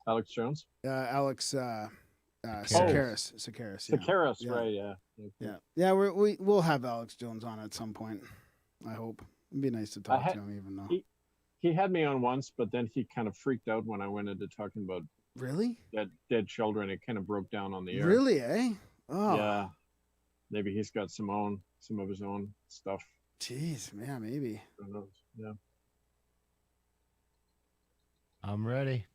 Alex Jones. Alex Sakaris. Sakaris. Yeah. Sakaris, Yeah. right? Yeah. Yeah. Yeah. We'll have Alex Jones on at some point. I hope it'd be nice to I talk to had him, even though. he had me on once, but then he kind of freaked out when I went into talking about Really? dead children. It kind of broke down on the air. Really? Eh? Oh. Yeah. Maybe he's got some of his own stuff. Jeez, yeah, maybe. Who knows? Yeah. I'm ready.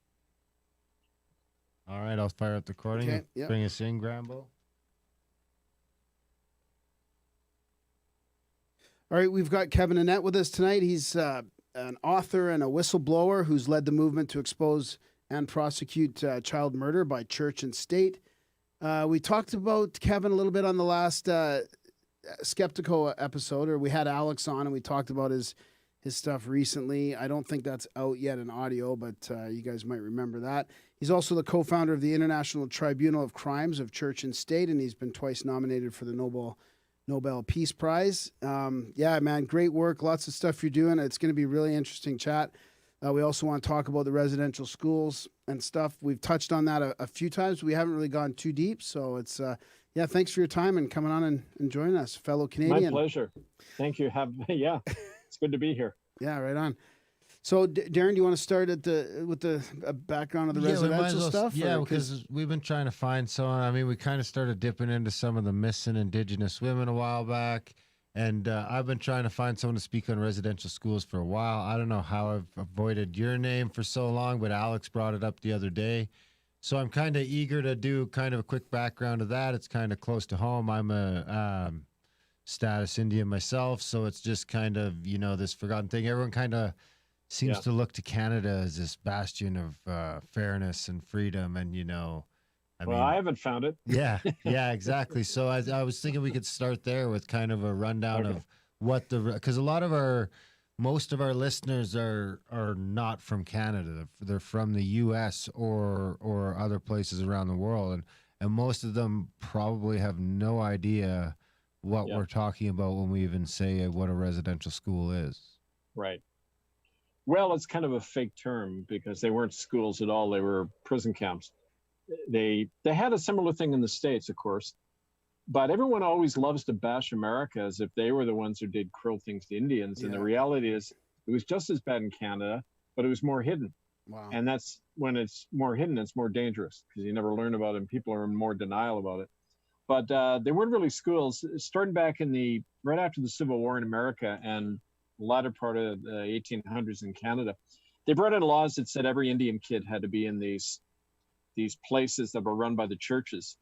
All right, I'll fire up the recording. Okay, yep. Bring us in, Grambo. All right, we've got Kevin Annett with us tonight. He's an author and a whistleblower who's led the movement to expose and prosecute child murder by church and state. We talked about Kevin a little bit on the last Skeptico episode, or we had Alex on and we talked about his stuff recently. I don't think that's out yet in audio, but you guys might remember that. He's also the co-founder of the International Tribunal of Crimes of Church and State, and he's been twice nominated for the Nobel Peace Prize. Yeah, man, great work. Lots of stuff you're doing. It's going to be a really interesting chat. We also want to talk about the residential schools and stuff. We've touched on that a few times. We haven't really gone too deep. So it's, yeah, thanks for your time and coming on and joining us, fellow Canadian. My pleasure. Thank you. Yeah, it's good to be here. Yeah, right on. So, Darren, do you want to start with the background of the residential stuff? Yeah, because we've been trying to find someone. I mean, we kind of started dipping into some of the missing Indigenous women a while back, and I've been trying to find someone to speak on residential schools for a while. I don't know how I've avoided your name for so long, but Alex brought it up the other day. So I'm kind of eager to do kind of a quick background of that. It's kind of close to home. I'm a status Indian myself, so it's just kind of, this forgotten thing. Everyone kind of seems to look to Canada as this bastion of fairness and freedom, and I haven't found it. Yeah, exactly. So I was thinking we could start there with kind of a rundown of what because most of our listeners are not from Canada. They're from the U.S. or other places around the world, and most of them probably have no idea what we're talking about when we even say what a residential school is. Right. Well, it's kind of a fake term because they weren't schools at all. They were prison camps. They had a similar thing in the States, of course, but everyone always loves to bash America as if they were the ones who did cruel things to Indians. And the reality is it was just as bad in Canada, but it was more hidden. Wow. And that's when it's more hidden, it's more dangerous because you never learn about it and people are in more denial about it. But they weren't really schools. Starting back right after the Civil War in America and the latter part of the 1800s in Canada, they brought in laws that said every Indian kid had to be in these places that were run by the churches.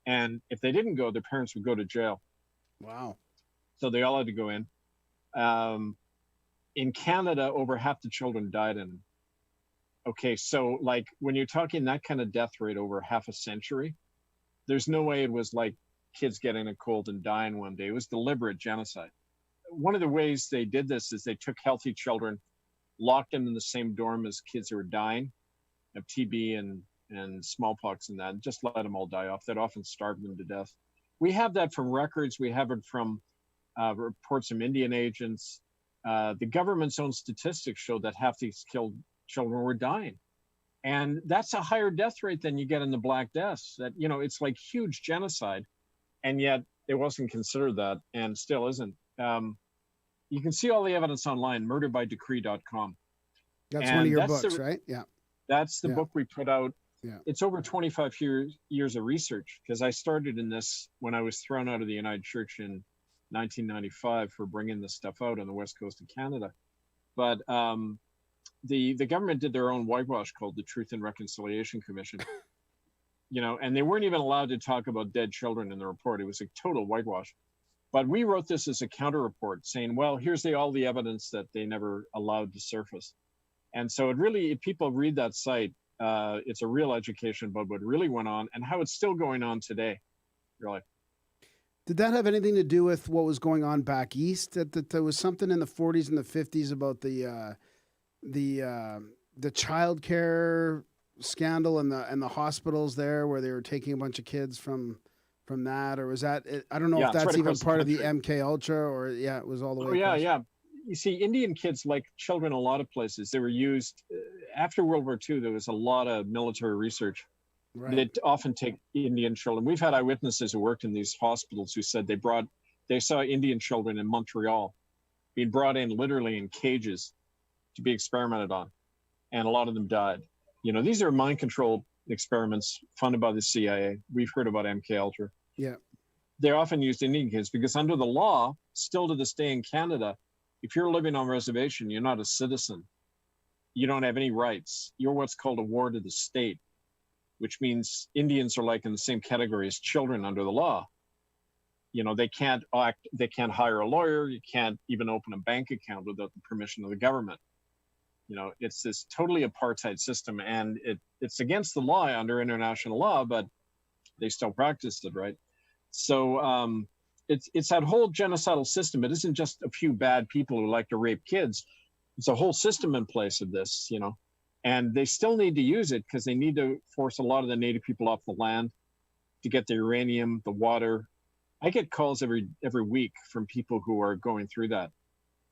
And if they didn't go, their parents would go to jail. Wow. So they all had to go in. In Canada, over half the children died in them. Okay, so like when you're talking that kind of death rate over half a century, there's no way it was like kids getting a cold and dying one day. It was deliberate genocide. One of the ways they did this is they took healthy children, locked them in the same dorm as kids who were dying of TB and smallpox and that, just let them all die off. That often starved them to death. We have that from records. We have it from reports from Indian agents. The government's own statistics show that half these killed children were dying. And that's a higher death rate than you get in the Black Deaths. That, it's like huge genocide. And yet it wasn't considered that and still isn't. You can see all the evidence online, murderbydecree.com. That's one of your books, right? Yeah. That's the book we put out. Yeah. It's over 25 years of research because I started in this when I was thrown out of the United Church in 1995 for bringing this stuff out on the west coast of Canada. But the government did their own whitewash called the Truth and Reconciliation Commission. And they weren't even allowed to talk about dead children in the report. It was a total whitewash. But we wrote this as a counter report saying, well, here's all the evidence that they never allowed to surface. And so if people read that site, it's a real education about what really went on and how it's still going on today, really. Did that have anything to do with what was going on back east? That there was something in the 40s and the 50s about the child care scandal and the hospitals there where they were taking a bunch of kids from that, or was that? I don't know if that's even part of the MK Ultra or it was all the way. Yeah. you see, Indian kids, like children in a lot of places, they were used after World War II. There was a lot of military research Right. that often take Indian children. We've had eyewitnesses who worked in these hospitals who said they saw Indian children in Montreal being brought in literally in cages to be experimented on, and a lot of them died. These are mind control experiments funded by the CIA. We've heard about MK Ultra. Yeah. They often used Indian kids because under the law, still to this day in Canada, if you're living on a reservation, you're not a citizen. You don't have any rights. You're what's called a ward of the state, which means Indians are like in the same category as children under the law. They can't hire a lawyer. You can't even open a bank account without the permission of the government. It's this totally apartheid system, and it's against the law under international law, but they still practiced it, right? So it's that whole genocidal system. It isn't just a few bad people who like to rape kids. It's a whole system in place of this, and they still need to use it because they need to force a lot of the native people off the land to get the uranium, the water. I get calls every week from people who are going through that.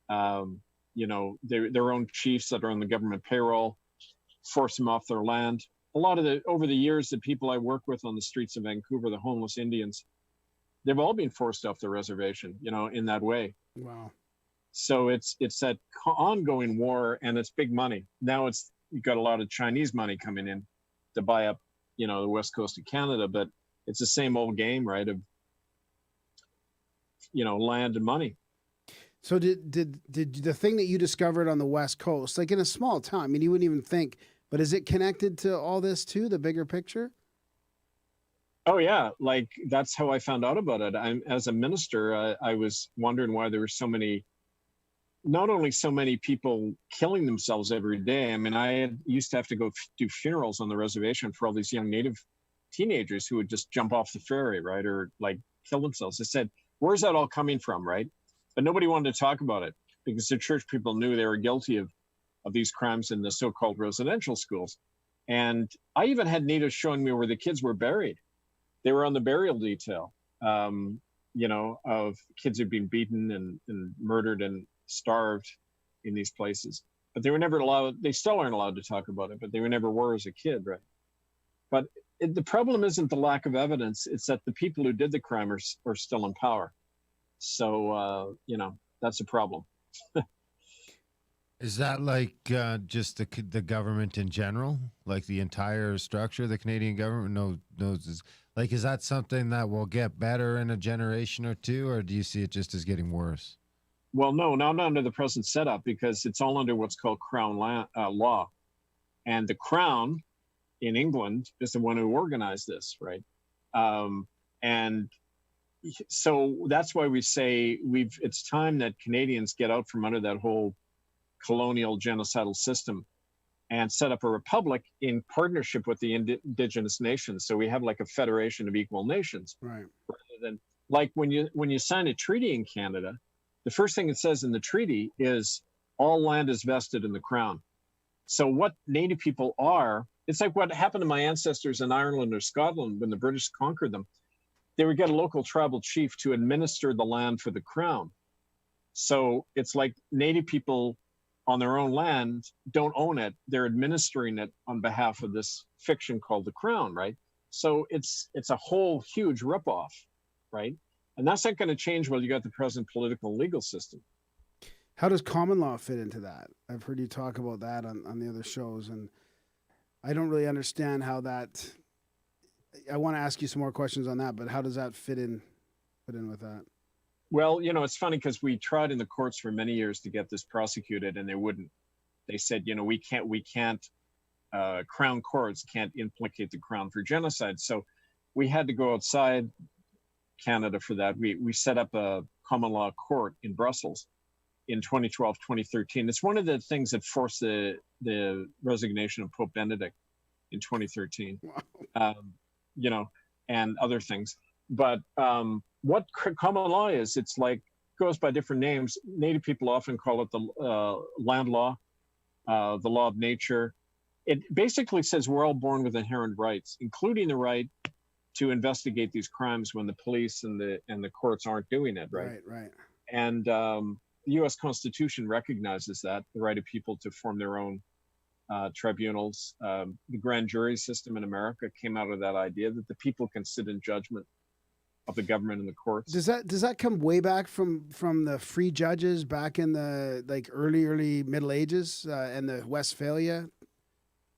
Their own chiefs that are on the government payroll force them off their land. A lot of over the years, the people I work with on the streets of Vancouver, the homeless Indians, they've all been forced off the reservation, in that way. Wow. So it's that ongoing war, and it's big money. Now you've got a lot of Chinese money coming in to buy up, the west coast of Canada, but it's the same old game, right? Of, land and money. So did the thing that you discovered on the West Coast, like in a small town, I mean, you wouldn't even think, but is it connected to all this too, the bigger picture? Oh yeah, like that's how I found out about it. As a minister, I was wondering why there were not only so many people killing themselves every day. I mean, I used to have to go do funerals on the reservation for all these young Native teenagers who would just jump off the ferry, right, or like kill themselves. I said, where's that all coming from, right? But nobody wanted to talk about it because the church people knew they were guilty of these crimes in the so-called residential schools. And I even had natives showing me where the kids were buried. They were on the burial detail, of kids who'd been beaten and murdered and starved in these places. But they were never allowed, they still aren't allowed to talk about it, but they never were as a kid, right? But the problem isn't the lack of evidence, it's that the people who did the crime are still in power. So, that's a problem. Is that like just the government in general, like the entire structure of the Canadian government knows? Is that something that will get better in a generation or two, or do you see it just as getting worse? Well, no, not under the present setup, because it's all under what's called Crown law. And the Crown in England is the one who organized this, right? And so that's why we say it's time that Canadians get out from under that whole colonial genocidal system and set up a republic in partnership with the indigenous nations. So we have like a federation of equal nations. Right. Rather than like when you sign a treaty in Canada, the first thing it says in the treaty is all land is vested in the Crown. So what Native people are, it's like what happened to my ancestors in Ireland or Scotland when the British conquered them. They would get a local tribal chief to administer the land for the Crown. So it's like Native people on their own land don't own it. They're administering it on behalf of this fiction called the Crown, right? So it's a whole huge ripoff, right? And that's not going to change while you got the present political and legal system. How does common law fit into that? I've heard you talk about that on the other shows, and I don't really understand how that. I want to ask you some more questions on that, but how does that fit in with that? Well, it's funny because we tried in the courts for many years to get this prosecuted, and they wouldn't. They said, we can't. Crown courts can't implicate the Crown for genocide. So we had to go outside Canada for that. We set up a common law court in Brussels in 2012, 2013. It's one of the things that forced the resignation of Pope Benedict in 2013. Wow. And other things. But what common law is, it's like, goes by different names. Native people often call it the land law, the law of nature. It basically says we're all born with inherent rights, including the right to investigate these crimes when the police and the courts aren't doing it, right? Right. And the U.S. Constitution recognizes that, the right of people to form their own tribunals. The grand jury system in America came out of that idea that the people can sit in judgment of the government and the courts. Does that come way back from the free judges back in the like early Middle Ages and the Westphalia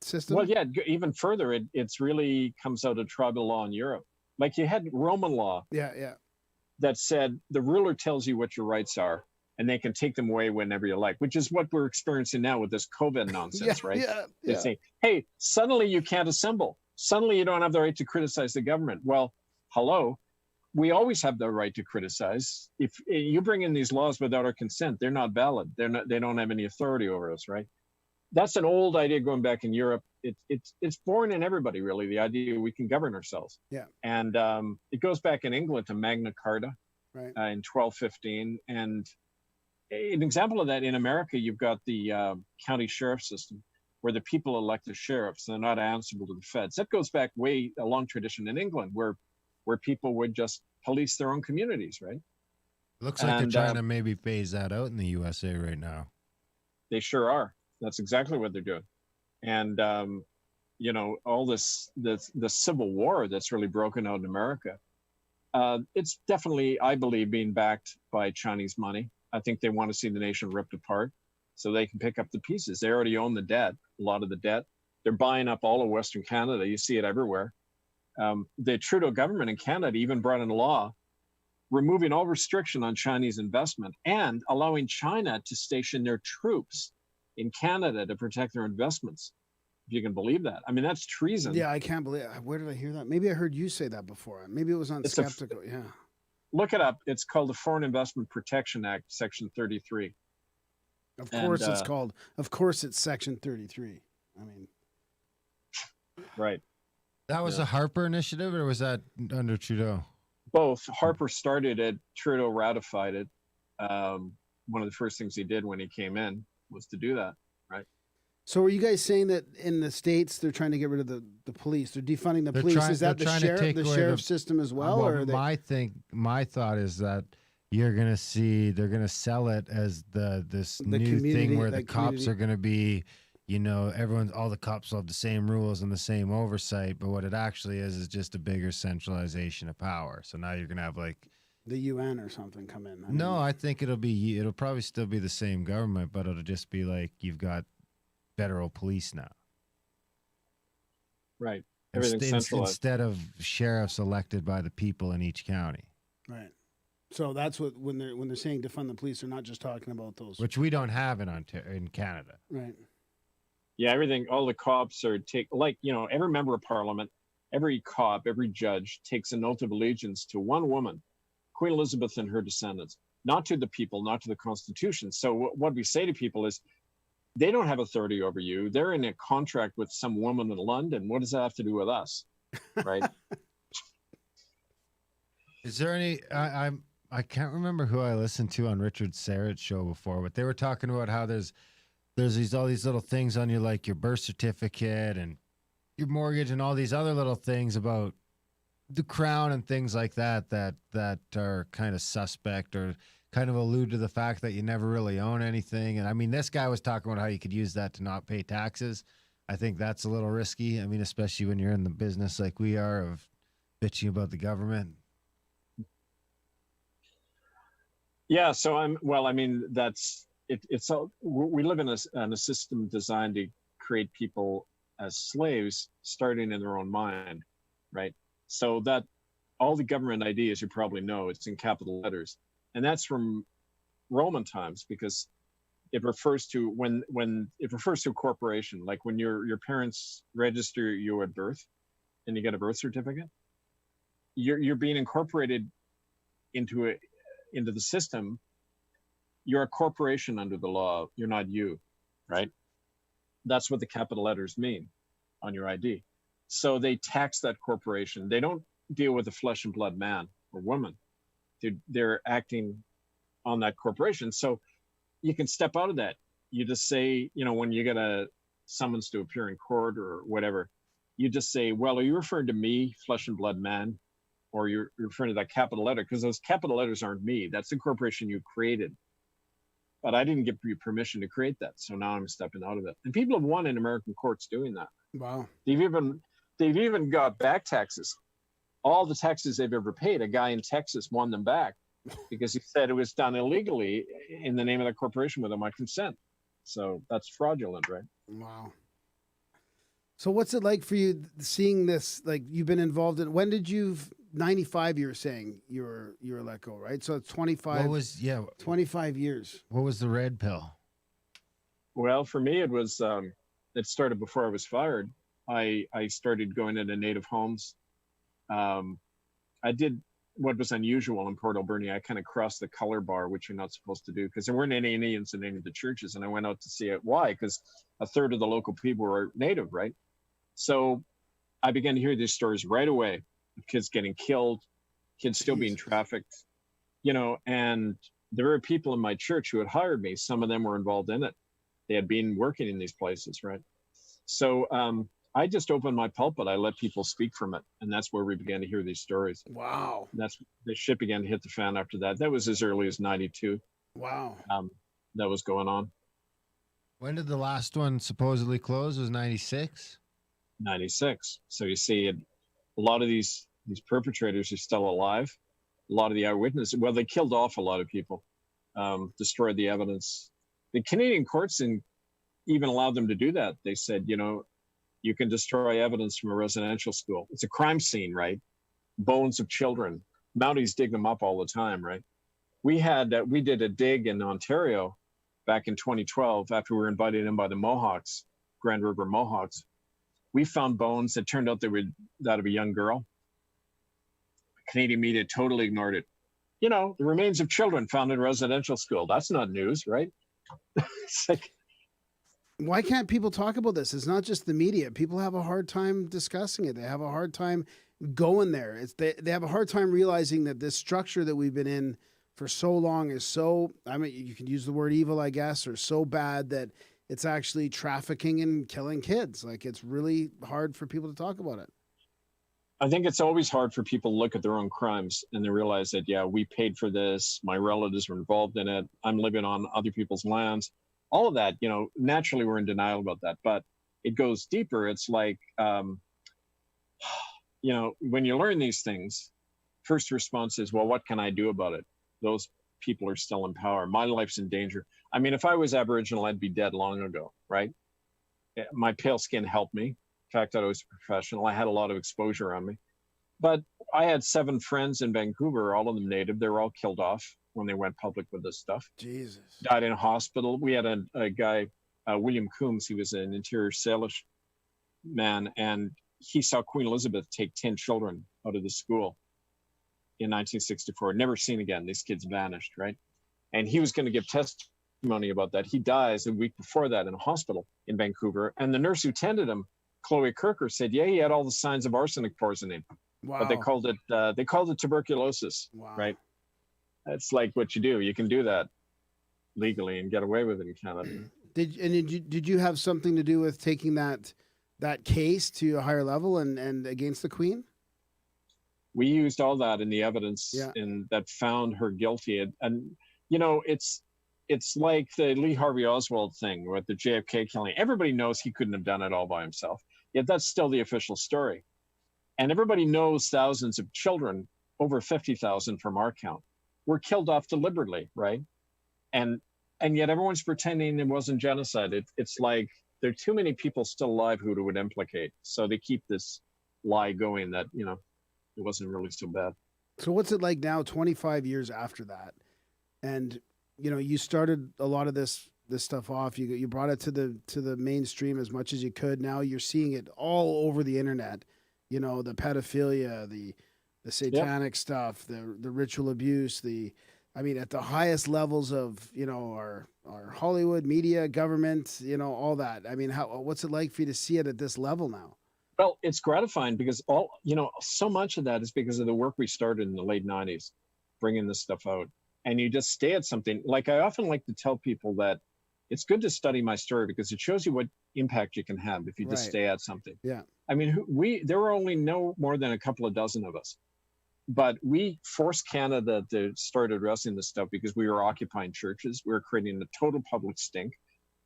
system? Well, yeah, even further, it's really comes out of tribal law in Europe. Like you had Roman law Yeah. that said the ruler tells you what your rights are, and they can take them away whenever you like, which is what we're experiencing now with this COVID nonsense, right? They say, hey, suddenly you can't assemble. Suddenly you don't have the right to criticize the government. Well, hello. We always have the right to criticize. If you bring in these laws without our consent, they're not valid. They don't have any authority over us, right? That's an old idea going back in Europe. It's born in everybody, really, the idea we can govern ourselves. Yeah. And it goes back in England to Magna Carta, right, in 1215. And an example of that in America, you've got the county sheriff system, where the people elect the sheriffs. They're not answerable to the feds. That goes back a long tradition in England, where people would just police their own communities, right? Looks like they're trying to maybe phase that out in the USA right now. They sure are. That's exactly what they're doing. And, all the Civil War that's really broken out in America, it's definitely, I believe, being backed by Chinese money. I think they want to see the nation ripped apart so they can pick up the pieces. They already own the debt, a lot of the debt. They're buying up all of Western Canada. You see it everywhere. The Trudeau government in Canada even brought in a law removing all restriction on Chinese investment and allowing China to station their troops in Canada to protect their investments. If you can believe that. I mean, that's treason. Yeah, I can't believe it. Where did I hear that? Maybe I heard you say that before. Maybe it was on Skeptical. Yeah. Look it up. It's called the Foreign Investment Protection Act, Section 33. Of course it's called. Of course it's Section 33. I mean. Right. That was a Harper initiative, or was that under Trudeau? Both. Harper started it. Trudeau ratified it. One of the first things he did when he came in was to do that, right? So are you guys saying that in the States they're trying to get rid of the police? They're defunding the police. Is that the sheriff system as well? My thought is that they're gonna sell it as this new thing where the cops are gonna be, all the cops will have the same rules and the same oversight, but what it actually is just a bigger centralization of power. So now you're gonna have like the UN or something come in. I think it'll probably still be the same government, but it'll just be like you've got federal police now. Right. Everything's centralized. Instead of sheriffs elected by the people in each county. Right. So that's what when they're saying defund the police, they're not just talking about those, which we don't have in Canada. Right. Yeah, all the cops are every member of parliament, every cop, every judge takes an oath of allegiance to one woman, Queen Elizabeth and her descendants, not to the people, not to the Constitution. So what we say to people is, they don't have authority over you. They're in a contract with some woman in London. What does that have to do with us? Right. Is there any, I can't remember who I listened to on Richard Serrett's show before, but they were talking about how there's all these little things on your birth certificate and your mortgage and all these other little things about the crown and things like that are kind of suspect or kind of allude to the fact that you never really own anything. And I mean, this guy was talking about how you could use that to not pay taxes. I think that's a little risky. I mean, especially when you're in the business like we are of bitching about the government. Yeah. So we live in a system designed to create people as slaves, starting in their own mind. Right. So that all the government ideas, you probably know, it's in capital letters. And that's from Roman times, because it refers to a corporation, like when your parents register you at birth and you get a birth certificate, you're being incorporated into the system. You're a corporation under the law. You're not you, right? That's what the capital letters mean on your ID. So they tax that corporation. They don't deal with the flesh and blood man or woman. They're acting on that corporation. So you can step out of that. You just say, when you get a summons to appear in court or whatever, you just say, well, are you referring to me, flesh and blood man, or you're referring to that capital letter? Because those capital letters aren't me. That's the corporation you created. but I didn't get permission to create that. So now I'm stepping out of it. And people have won in American courts doing that. Wow. They've even got back taxes. All the taxes they've ever paid, a guy in Texas won them back because he said it was done illegally in the name of the corporation without my consent. So that's fraudulent, right? Wow. So what's it like for you seeing this? Like, you've been involved in, when did you, 95 you were saying you were let go, right? So it's 25. 25 years. What was the red pill? Well, for me, it started before I was fired. I started going into native homes. I did what was unusual in Port Alberni. I kind of crossed the color bar, which you're not supposed to do, because there weren't any Indians in any of the churches. And I went out to see it. Why? Because a third of the local people were native, right? So I began to hear these stories right away of kids getting killed, kids still being trafficked, and there were people in my church who had hired me. Some of them were involved in it. They had been working in these places, right? So I just opened my pulpit. I let people speak from it. And that's where we began to hear these stories. Wow. That's the shit began to hit the fan after that. That was as early as 92. Wow. That was going on. When did the last one supposedly close? It was 96? 96. So you see, a lot of these perpetrators are still alive. A lot of the eyewitnesses, well, they killed off a lot of people, destroyed the evidence. The Canadian courts even allowed them to do that. They said, you can destroy evidence from a residential school. It's a crime scene, right? Bones of children. Mounties dig them up all the time, right? We did a dig in Ontario back in 2012 after we were invited in by the Mohawks, Grand River Mohawks. We found bones that turned out they were that of a young girl. Canadian media totally ignored it. The remains of children found in a residential school. That's not news, right? It's like, why can't people talk about this? It's not just the media. People have a hard time discussing it. They have a hard time going there. They have a hard time realizing that this structure that we've been in for so long is so, you can use the word evil, I guess, or so bad that it's actually trafficking and killing kids. Like, it's really hard for people to talk about it. I think it's always hard for people to look at their own crimes and they realize that, yeah, we paid for this. My relatives were involved in it. I'm living on other people's lands. All of that, naturally we're in denial about that, but it goes deeper. It's like, when you learn these things, first response is, well, what can I do about it? Those people are still in power. My life's in danger. I mean, if I was Aboriginal, I'd be dead long ago, right? My pale skin helped me. In fact, I was a professional. I had a lot of exposure on me. But I had 7 friends in Vancouver, all of them native. They were all killed off when they went public with this stuff. Jesus. Died in a hospital. We had a guy, William Coombs, he was an interior Salish man, and he saw Queen Elizabeth take 10 children out of the school in 1964. Never seen again. These kids vanished, right? And he was going to give testimony about that. He dies a week before that in a hospital in Vancouver. And the nurse who tended him, Chloe Kirker, said, yeah, he had all the signs of arsenic poisoning. Wow. But they called it tuberculosis, wow. right? That's like what you do. You can do that legally and get away with it in Canada. Did you have something to do with taking that case to a higher level and against the Queen? We used all that in the evidence that found her guilty. And it's like the Lee Harvey Oswald thing with the JFK killing. Everybody knows he couldn't have done it all by himself. Yet that's still the official story. And everybody knows thousands of children, over 50,000 from our count, were killed off deliberately, right? And yet everyone's pretending it wasn't genocide. It's like there are too many people still alive who it would implicate. So they keep this lie going that, it wasn't really so bad. So what's it like now, 25 years after that? And, you started a lot of this stuff off. You brought it to the mainstream as much as you could. Now you're seeing it all over the internet. The pedophilia, the satanic stuff, the ritual abuse, at the highest levels of, our Hollywood media, government, all that. What's it like for you to see it at this level now? Well, it's gratifying because so much of that is because of the work we started in the late 90s, bringing this stuff out. And you just stay at something. Like, I often like to tell people that it's good to study my story because it shows you what impact you can have if you just stay at something. Yeah. There were only no more than a couple of dozen of us. but we forced Canada to start addressing this stuff because we were occupying churches. We were creating a total public stink.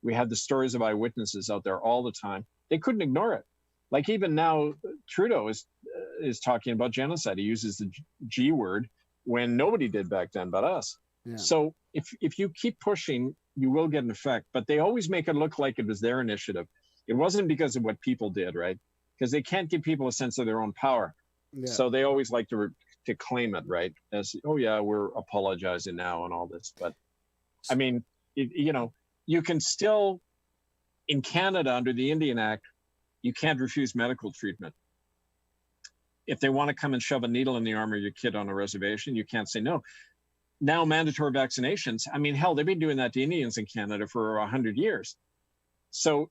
We had the stories of eyewitnesses out there all the time. They couldn't ignore it. Like even now, Trudeau is talking about genocide. He uses the G word when nobody did back then but us. Yeah. So if you keep pushing, you will get an effect. But they always make it look like it was their initiative. It wasn't because of what people did, right? Because they can't give people a sense of their own power. Yeah. So they always like to claim it, right? As, oh yeah, we're apologizing now and all this. But I mean, you can still, in Canada under the Indian Act, you can't refuse medical treatment. If they want to come and shove a needle in the arm of your kid on a reservation, you can't say no. Now mandatory vaccinations, I mean, hell, they've been doing that to Indians in Canada for 100 years. So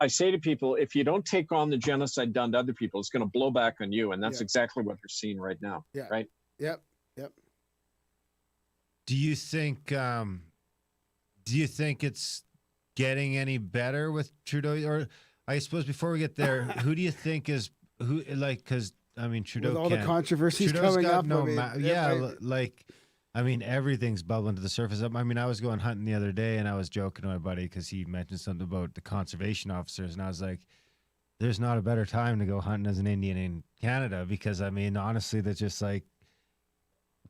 I say to people, if you don't take on the genocide done to other people, it's going to blow back on you. And that's exactly what we're seeing right now. Yeah. Right? Yep. Do you think it's getting any better with Trudeau? Or I suppose before we get there, who do you think is because I mean, Trudeau with all the controversies Trudeau's coming up. I mean, everything's bubbling to the surface. I mean, I was going hunting the other day and I was joking to my buddy because he mentioned something about the conservation officers. And I was like, there's not a better time to go hunting as an Indian in Canada because, I mean, honestly, that's just like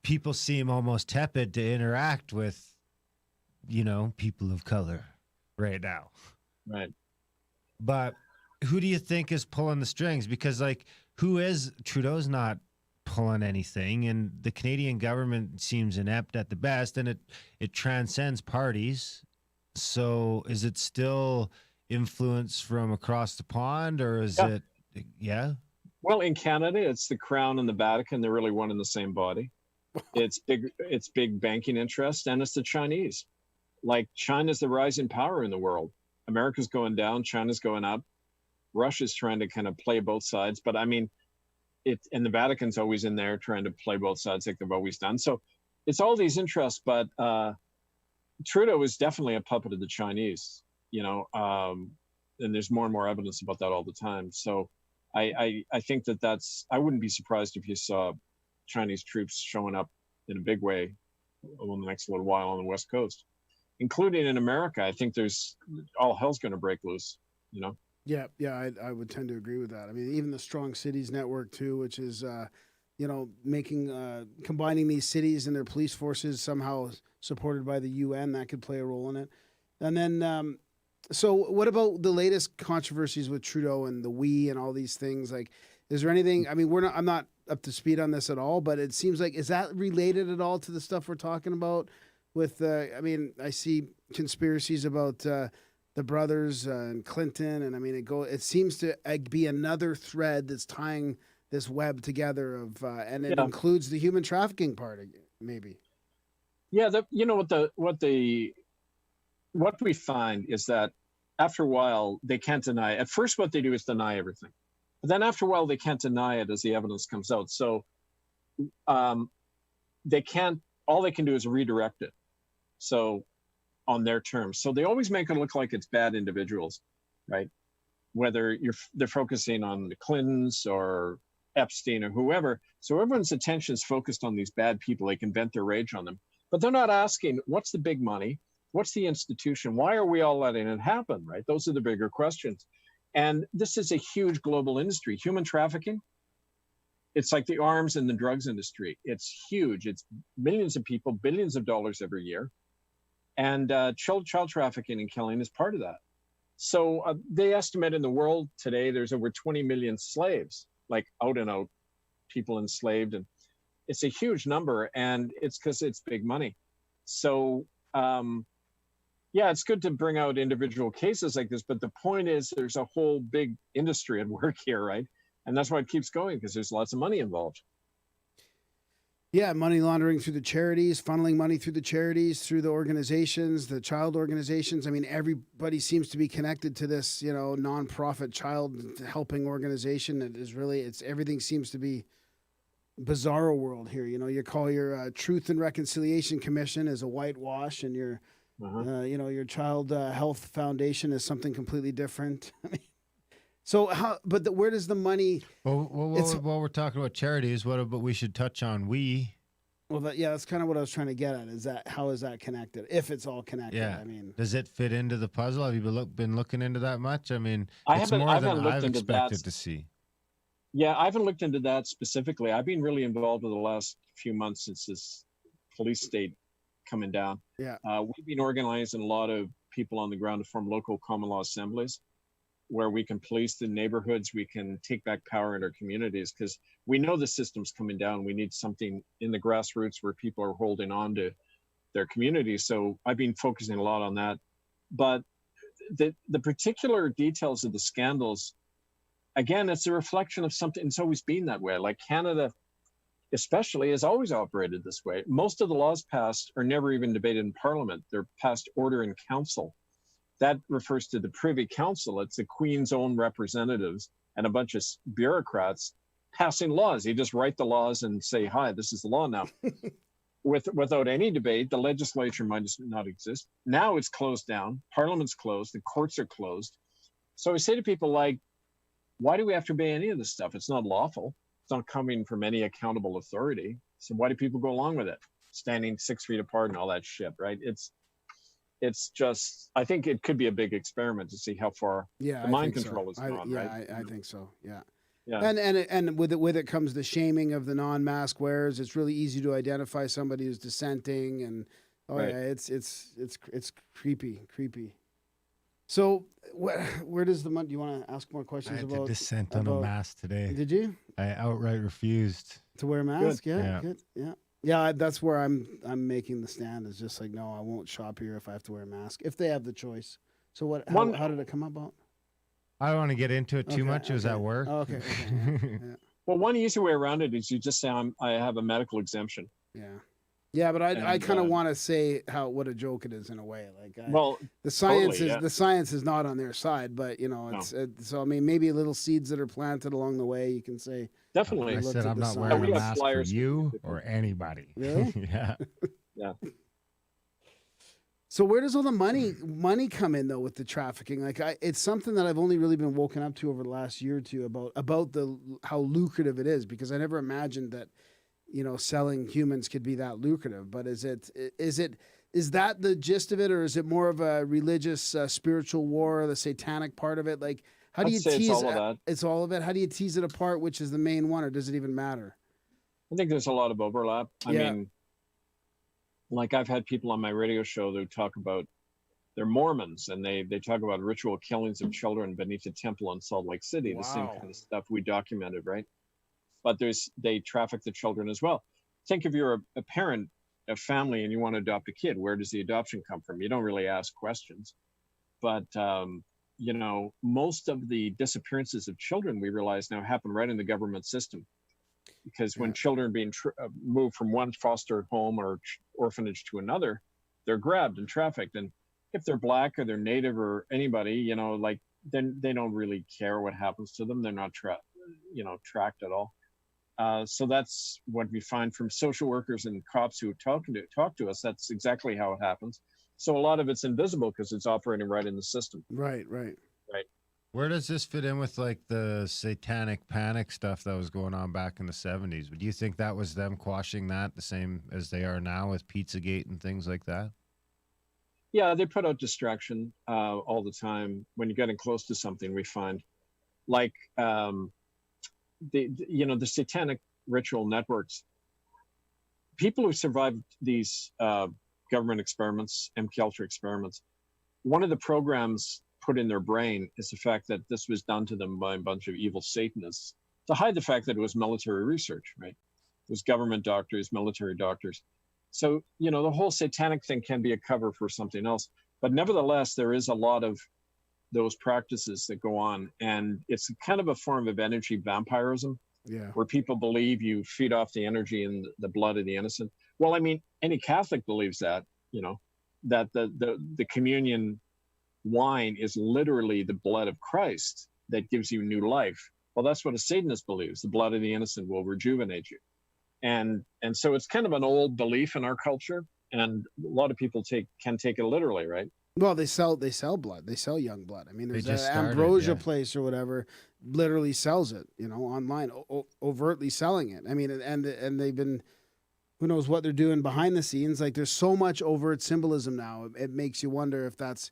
people seem almost tepid to interact with, people of color right now. Right. But who do you think is pulling the strings? Because, Trudeau's not pulling anything, and the Canadian government seems inept at the best, and it transcends parties. So is it still influence from across the pond, or is it? Yeah. Well, in Canada, it's the Crown and the Vatican. They're really one in the same body. It's big banking interest, and it's the Chinese. Like China's the rising power in the world. America's going down, China's going up. Russia's trying to kind of play both sides, but I mean, and the Vatican's always in there trying to play both sides like they've always done. So it's all these interests, but Trudeau is definitely a puppet of the Chinese, and there's more and more evidence about that all the time. So I think that's, I wouldn't be surprised if you saw Chinese troops showing up in a big way over the next little while on the West Coast, including in America. I think all hell's going to break loose, Yeah, I would tend to agree with that. I mean, even the Strong Cities Network too, which is, combining these cities and their police forces somehow supported by the UN, that could play a role in it. And then, so what about the latest controversies with Trudeau and the we and all these things? Like, is there anything? I mean, I'm not up to speed on this at all, but it seems like, is that related at all to the stuff we're talking about? With, I see conspiracies about the brothers and Clinton, and I mean, it seems to be another thread that's tying this web together of, and it includes the human trafficking part, maybe. Yeah, what we find is that after a while they can't deny. At first, what they do is deny everything, but then after a while they can't deny it as the evidence comes out. So they can't. All they can do is redirect it. So on their terms. So they always make it look like it's bad individuals, right? Whether they're focusing on the Clintons or Epstein or whoever. So everyone's attention is focused on these bad people. They can vent their rage on them, but they're not asking, what's the big money? What's the institution? Why are we all letting it happen, right? Those are the bigger questions. And this is a huge global industry. Human trafficking, it's like the arms and the drugs industry. It's huge. It's millions of people, billions of dollars every year. And child trafficking and killing is part of that. So they estimate in the world today, there's over 20 million slaves, like out and out people enslaved. And it's a huge number, and it's because it's big money. So it's good to bring out individual cases like this, but the point is there's a whole big industry at work here, right? And that's why it keeps going, because there's lots of money involved. Yeah, money laundering through the charities, funneling money through the charities, through the organizations, the child organizations. I mean, everybody seems to be connected to this, nonprofit child helping organization. It is really, everything seems to be bizarro world here. You call your Truth and Reconciliation Commission as a whitewash, and your, your Child Health Foundation is something completely different. I mean, So how? But where does the money? Well, It's while we're talking about charities, what we should touch on? well, that's kind of what I was trying to get at. Is that how is that connected? If it's all connected, Yeah. I mean, Does it fit into the puzzle? Have you been looking into that much? I mean, I it's haven't more I than haven't looked I've into expected that. to see. Yeah, I haven't looked into that specifically. I've been really involved with the last few months since this police state coming down. yeah, We've been organizing a lot of people on the ground to form local common law assemblies where we can police the neighborhoods, we can take back power in our communities, because we know the system's coming down. We need something in the grassroots where people are holding on to their communities. So I've been focusing a lot on that. But the particular details of the scandals, again, it's a reflection of something. It's always been that way. Like Canada, especially, has always operated this way. Most of the laws passed are never even debated in Parliament. They're passed order in council. That refers to the Privy Council. It's the Queen's own representatives and a bunch of bureaucrats passing laws. You just write the laws and say, hi, this is the law now. Without any debate, the legislature might not exist. Now it's closed down. Parliament's closed. The courts are closed. So I say to people like, why do we have to obey any of this stuff? It's not lawful. It's not coming from any accountable authority. So why do people go along with it? Standing 6 feet apart and all that shit, right? It's just, I think it could be a big experiment to see how far the mind control is gone, right? I think so. Yeah. Yeah. And with it comes the shaming of the non-mask wearers. It's really easy to identify somebody who's dissenting, and Right. yeah, it's creepy. So where does the money? Do you want to ask more I questions had about to dissent on a mask today. Did you I outright refused. to wear a mask? Good. Yeah, Yeah. good. Yeah. That's where I'm making the stand. Is just like, no, I won't shop here if I have to wear a mask if they have the choice. So what? How did it come about? I don't want to get into it too Okay, much. It was at okay. work. Oh, okay. Yeah. Well, one easy way around it is you just say, I have a medical exemption. Yeah, but I And, kind of want to say what a joke it is in a way. Like, Well, the science totally, is yeah. the science is not on their side, but so I mean, maybe little seeds that are planted along the way. You can say definitely. I looked said at I'm the not sign. wearing We a have mask for flyers. you or anybody. Really? Yeah. Yeah. So where does all the money come in though with the trafficking? Like, it's something that I've only really been woken up to over the last year or two about how lucrative it is, because I never imagined that selling humans could be that lucrative. But is that the gist of it, or is it more of a religious, spiritual war, the satanic part of it? Like, how do you I'd say tease it's all of that. It's all of it. How do you tease it apart? Which is the main one, or does it even matter? I think there's a lot of overlap. I Yeah. mean, like I've had people on my radio show that talk about they're Mormons, and they talk about ritual killings of children beneath a temple in Salt Lake City, the same Wow. kind of stuff we documented, right? But they traffic the children as well. Think if you're a parent, a family, and you want to adopt a kid, where does the adoption come from? You don't really ask questions. But, most of the disappearances of children, we realize now, happen right in the government system. Because when children are being moved from one foster home or orphanage to another, they're grabbed and trafficked. And if they're Black or they're Native or anybody, then they don't really care what happens to them. They're not tracked at all. So that's what we find from social workers and cops who talk to us. That's exactly how it happens. So a lot of it's invisible because it's operating right in the system. Right. Where does this fit in with like the satanic panic stuff that was going on back in the 70s? Do you think that was them quashing that the same as they are now with Pizzagate and things like that? Yeah, they put out distraction all the time. When you're getting close to something, we find like the satanic ritual networks, people who survived these government experiments, MKUltra experiments, one of the programs put in their brain is the fact that this was done to them by a bunch of evil Satanists to hide the fact that it was military research, right? It was government doctors, military doctors. So, the whole satanic thing can be a cover for something else. But nevertheless, there is a lot of those practices that go on. And it's kind of a form of energy vampirism, where people believe you feed off the energy and the blood of the innocent. Well, I mean, any Catholic believes that, that the communion wine is literally the blood of Christ that gives you new life. Well, that's what a Satanist believes. The blood of the innocent will rejuvenate you. And so it's kind of an old belief in our culture. And a lot of people can take it literally, right? Well, they sell blood. They sell young blood. I mean, They there's just an started, Ambrosia yeah. place or whatever, literally sells it. Online, overtly selling it. I mean, and they've been, who knows what they're doing behind the scenes. Like, there's so much overt symbolism now. It makes you wonder if that's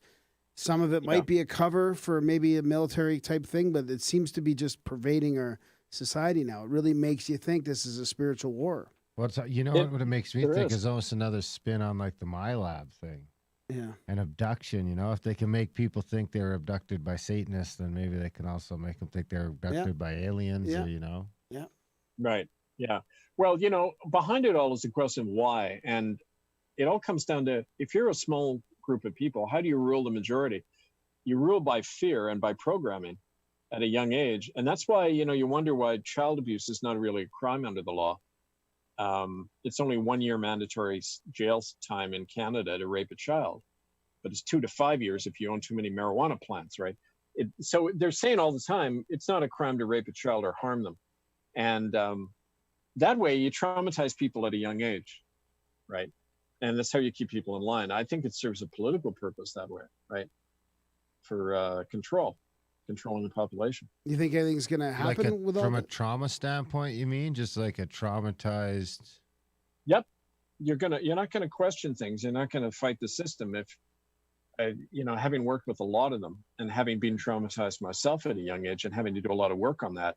some of it Yeah. might be a cover for maybe a military type thing, but it seems to be just pervading our society now. It really makes you think this is a spiritual war. What it makes me There think is. is almost another spin on like the MyLab thing. Yeah. And abduction, if they can make people think they're abducted by Satanists, then maybe they can also make them think they're abducted by aliens, Yeah. or. Yeah. Right. Yeah. Well, behind it all is the question why. And it all comes down to, if you're a small group of people, how do you rule the majority? You rule by fear and by programming at a young age. And that's why, you wonder why child abuse is not really a crime under the law. It's only 1 year mandatory jail time in Canada to rape a child, but it's 2 to 5 years if you own too many marijuana plants, right? So they're saying all the time, it's not a crime to rape a child or harm them. And that way you traumatize people at a young age, right? And that's how you keep people in line. I think it serves a political purpose that way, right? For controlling the population. You think anything's going to happen with all from a that? trauma standpoint, you mean? Just like a traumatized. Yep. You're not gonna question things. You're not gonna fight the system. If having worked with a lot of them and having been traumatized myself at a young age and having to do a lot of work on that,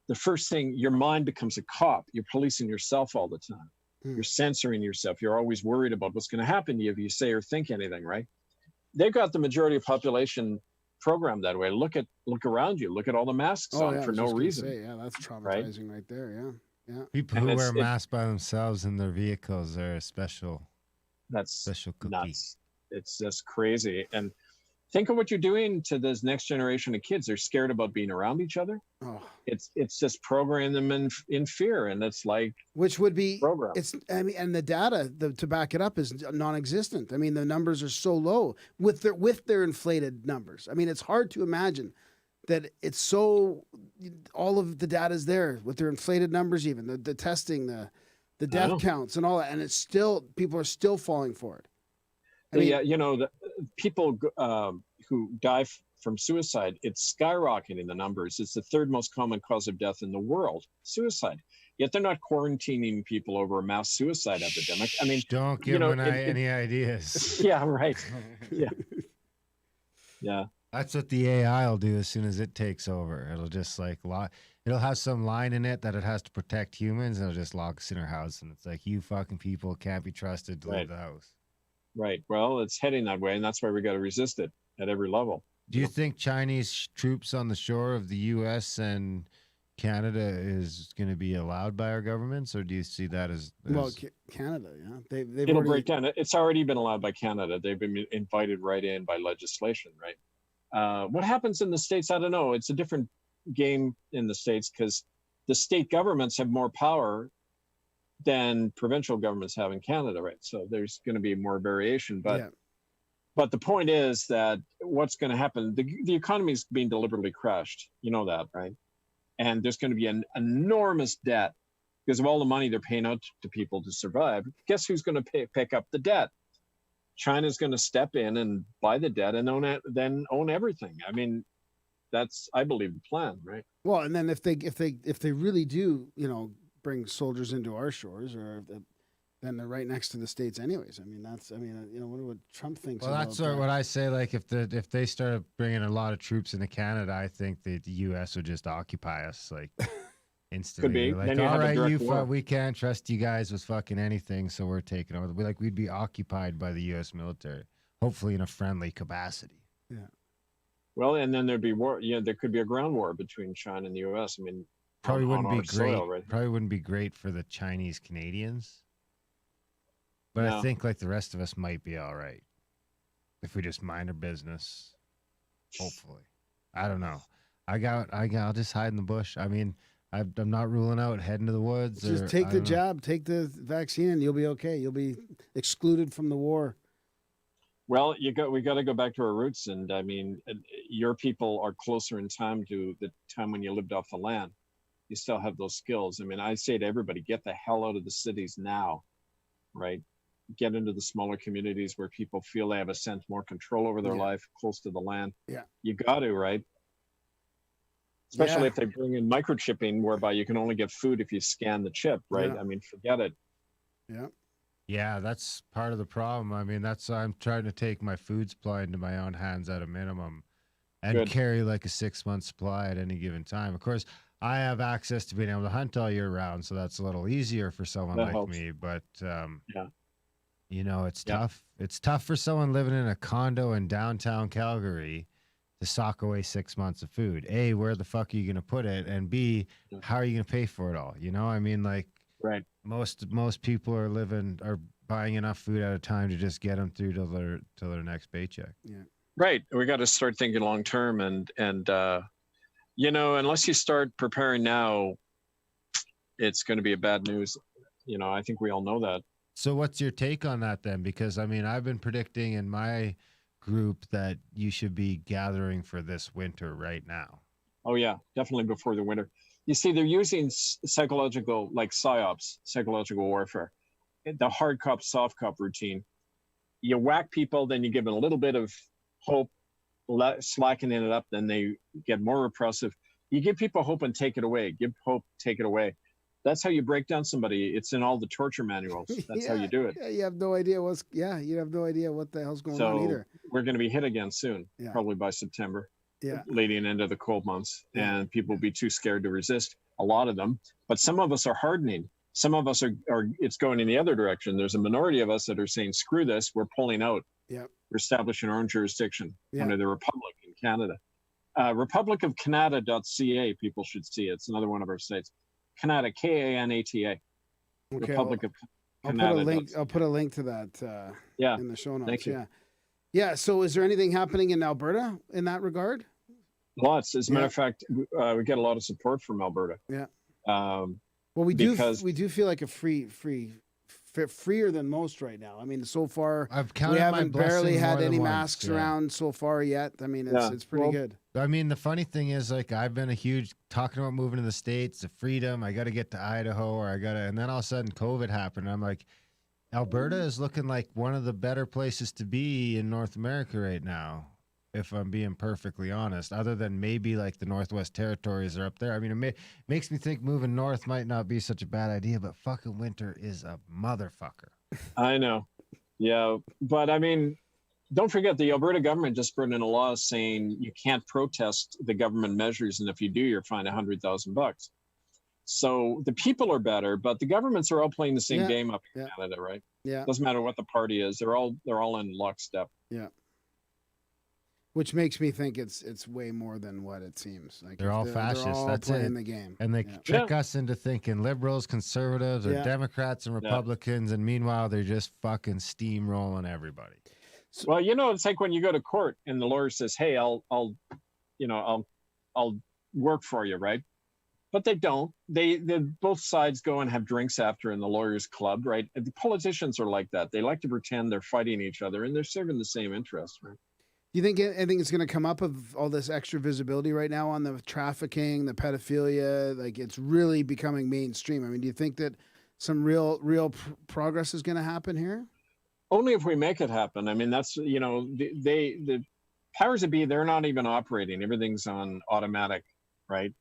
the first thing, your mind becomes a cop. You're policing yourself all the time. You're censoring yourself. You're always worried about what's going to happen to you if you say or think anything, right? They've got the majority of population programmed that way. Look around you. Look at all the masks on for no reason. Yeah, that's traumatizing right there. Yeah. Yeah. People And who wear masks by themselves in their vehicles are a special cookie. Nuts. It's just crazy. And think of what you're doing to this next generation of kids. They're scared about being around each other. Oh. It's just programming them in fear, and it's like, which would be program. And the data to back it up is non-existent. I mean, the numbers are so low with their inflated numbers. I mean, it's hard to imagine that it's so, all of the data is there with their inflated numbers, even the testing, the death counts and all that, and it's still, people are still falling for it. The people who die from suicide, it's skyrocketing the numbers. It's the third most common cause of death in the world, suicide. Yet they're not quarantining people over a mass suicide epidemic. I mean, don't give them any ideas. Yeah, right. Yeah. Yeah. That's what the AI will do as soon as it takes over. It'll just it'll have some line in it that it has to protect humans, and it'll just lock us in our house. And it's like, you fucking people can't be trusted to leave the house. Right. Well, it's heading that way, and that's why we got to resist it at every level. Do you think Chinese troops on the shore of the U.S. and Canada is going to be allowed by our governments, or do you see that as well, Canada? Yeah, it'll break down. It's already been allowed by Canada. They've been invited right in by legislation, right? What happens in the States? I don't know. It's a different game in the States because the state governments have more power than provincial governments have in Canada, right? So there's going to be more variation, but the point is that what's going to happen, the economy is being deliberately crashed. You know that, right? And there's going to be an enormous debt because of all the money they're paying out to people to survive. Guess who's going to pick up the debt? China's going to step in and buy the debt and then own everything. I mean, that's, I believe, the plan, right? Well, and then if they really do, bring soldiers into our shores, or then they're right next to the States anyways. I mean, what Trump thinks. Well, that's what I say. Like, if they started bringing a lot of troops into Canada, I think that the U.S. would just occupy us, like, instantly. Could be. Like, then all right, we can't trust you guys with fucking anything, so we're taking over. We'd be occupied by the U.S. military, hopefully in a friendly capacity. Yeah. Well, and then there'd be war. Yeah, there could be a ground war between China and the U.S. I mean, probably wouldn't be great. Soil, right? Probably wouldn't be great for the Chinese Canadians. But I think, like, the rest of us might be all right if we just mind our business. Hopefully, I don't know. I'll just hide in the bush. I mean, I'm not ruling out heading to the woods. Just take the jab, take the vaccine, and you'll be okay. You'll be excluded from the war. Well, we got to go back to our roots, and I mean, your people are closer in time to the time when you lived off the land. You still have those skills. I mean, I say to everybody, get the hell out of the cities now, right? get into the smaller communities where people feel they have a sense more control over their life, close to the land. Yeah. You got to, right? Especially Yeah. if they bring in microchipping, whereby you can only get food if you scan the chip, right? Yeah. I mean, forget it. Yeah. Yeah, that's part of the problem. I mean, that's why I'm trying to take my food supply into my own hands at a minimum and Good. carry like a 6-month supply at any given time. Of course, I have access to being able to hunt all year round, so that's a little easier for someone That like helps. me. But Yeah. you know, it's Yeah. tough. It's tough for someone living in a condo in downtown Calgary to sock away 6 months of food. A, where the fuck are you going to put it? And B, Yeah. how are you going to pay for it all? You know, I mean, like, Right. most people are buying enough food at a time to just get them through till their next paycheck. Yeah. Right. We got to start thinking long term, and you know, unless you start preparing now, it's going to be a bad news. You know, I think we all know that. So what's your take on that then? Because I mean, I've been predicting in my group that you should be gathering for this winter right now. Oh yeah, definitely before the winter. You see, they're using psychological, like psyops, psychological warfare, the hard cop, soft cop routine. You whack people, then you give them a little bit of hope, slackening it up, then they get more repressive. You give people hope and take it away. Give hope, take it away. That's how you break down somebody. It's in all the torture manuals. That's how you do it. Yeah, you have no idea you have no idea what the hell's going on either. We're going to be hit again soon, probably by September, leading into the cold months, and people will be too scared to resist, a lot of them. But some of us are hardening. Some of us are it's going in the other direction. There's a minority of us that are saying, screw this, we're pulling out. Yeah. We're establishing our own jurisdiction under the Republic in Canada. Republic of Kanata.ca, people should see it. It's another one of our sites. Kanata, Kanata. Okay, Republic of Kanata. I'll put a link to that in the show notes. Yeah. So is there anything happening in Alberta in that regard? Lots. As a matter of fact, we get a lot of support from Alberta. Yeah. Well, we do feel like a freer than most right now. I mean, so far we haven't barely had any masks around so far yet. I mean, it's pretty good. I mean, the funny thing is, like, I've been a huge talking about moving to the States, the freedom. I got to get to Idaho, or and then all of a sudden COVID happened. And I'm like, Alberta is looking like one of the better places to be in North America right now, if I'm being perfectly honest, other than maybe like the Northwest Territories are up there. I mean, it makes me think moving north might not be such a bad idea, but fucking winter is a motherfucker. I know. Yeah. But I mean, don't forget the Alberta government just put in a law saying you can't protest the government measures. And if you do, you're fined $100,000. So the people are better, but the governments are all playing the same game up in Canada, right? Yeah. Doesn't matter what the party is. They're all in lockstep. Yeah. Which makes me think it's way more than what it seems. Like they're all fascists. They're all That's playing it. The game. And they trick us into thinking liberals, conservatives, or Democrats and Republicans, and meanwhile they're just fucking steamrolling everybody. Well, you know, it's like when you go to court and the lawyer says, "Hey, I'll work for you," right? But they don't. They both sides go and have drinks after in the lawyers' club, right? And the politicians are like that. They like to pretend they're fighting each other, and they're serving the same interest, right? Do you think anything is going to come up of all this extra visibility right now on the trafficking, the pedophilia? Like, it's really becoming mainstream. I mean, do you think that some real progress is going to happen here? Only if we make it happen. I mean, that's, you know, the powers that be, they're not even operating. Everything's on automatic, right?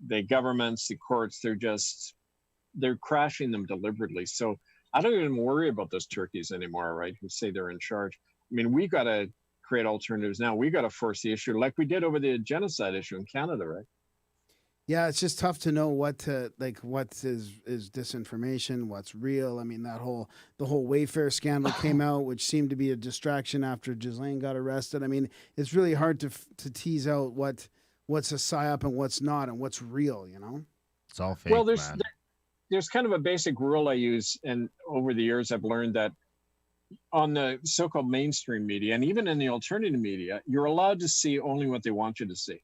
The governments, the courts, they're crashing them deliberately. So I don't even worry about those turkeys anymore, right? Who say they're in charge. I mean, we got to create alternatives now. We got to force the issue like we did over the genocide issue in Canada, right? Yeah, it's just tough to know what is disinformation, what's real. I mean, the whole Wayfair scandal came out, which seemed to be a distraction after Ghislaine got arrested. I mean, it's really hard to tease out what's a psyop and what's not, and what's real. You know, it's all fake. Well, there's kind of a basic rule I use, and over the years I've learned that on the so-called mainstream media and even in the alternative media, you're allowed to see only what they want you to see.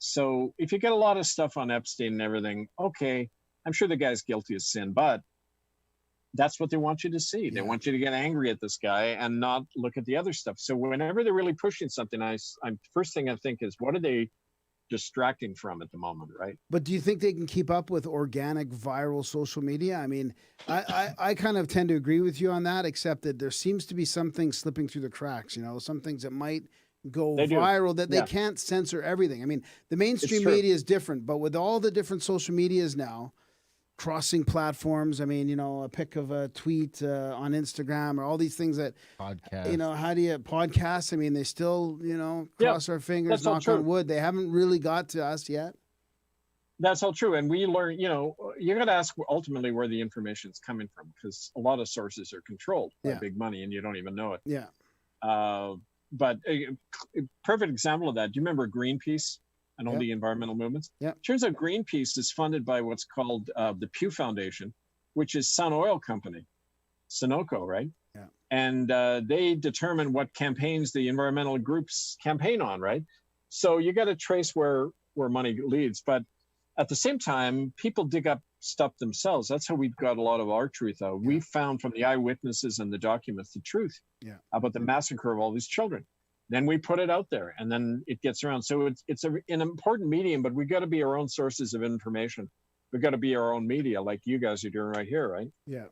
So if you get a lot of stuff on Epstein and everything, okay, I'm sure the guy's guilty of sin, but that's what they want you to see. They want you to get angry at this guy and not look at the other stuff. So whenever they're really pushing something, I'm first thing I think is, what are they distracting from at the moment, right? But do you think they can keep up with organic viral social media? I mean, I kind of tend to agree with you on that, except that there seems to be some things slipping through the cracks, some things that might go They do. viral that they Yeah. can't censor everything. I mean, the mainstream true. media is different, but with all the different social medias now, crossing platforms, I mean, a pic of a tweet on Instagram or all these things that, Podcast. how do you podcast? I mean, they still, Yeah, cross our fingers, that's all knock true. on wood. They haven't really got to us yet. That's all true. And we learn, you got to ask ultimately where the information is coming from, because a lot of sources are controlled by Yeah. big money and you don't even know it. Yeah. But a perfect example of that, do you remember Greenpeace and all Yep. the environmental movements? Yep. Turns out Greenpeace is funded by what's called the Pew Foundation, which is Sun Oil Company, Sunoco, right? Yeah. And they determine what campaigns the environmental groups campaign on, right? So you got to trace where money leads. But at the same time, people dig up stuff themselves. That's how we got a lot of our truth out. Yeah. We found from the eyewitnesses and the documents the truth about the massacre of all these children. Then we put it out there, and then it gets around. So it's an important medium, but we got to be our own sources of information. We got to be our own media, like you guys are doing right here, right? Yeah.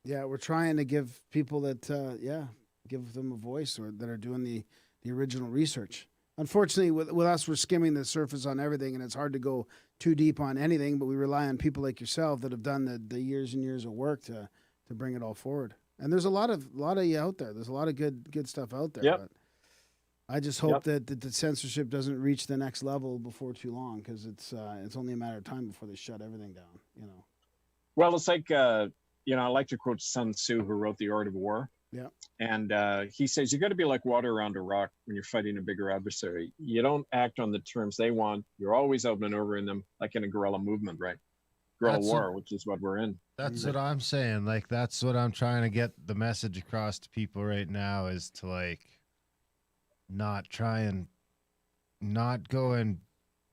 Yeah. We're trying to give people that, give them a voice, or that are doing the original research. Unfortunately, with us, we're skimming the surface on everything, and it's hard to go too deep on anything, but we rely on people like yourself that have done the years and years of work to bring it all forward. And there's a lot of you out there. There's a lot of good stuff out there. Yep. But I just hope that the censorship doesn't reach the next level before too long, because it's only a matter of time before they shut everything down. Well, it's like, I like to quote Sun Tzu, who wrote The Art of War. Yeah. And he says, you got to be like water around a rock when you're fighting a bigger adversary. You don't act on the terms they want. You're always outmaneuvering them, like in a guerrilla movement, right? Guerrilla war, which is what we're in. That's what I'm saying. Like, that's what I'm trying to get the message across to people right now, is to, like, not go and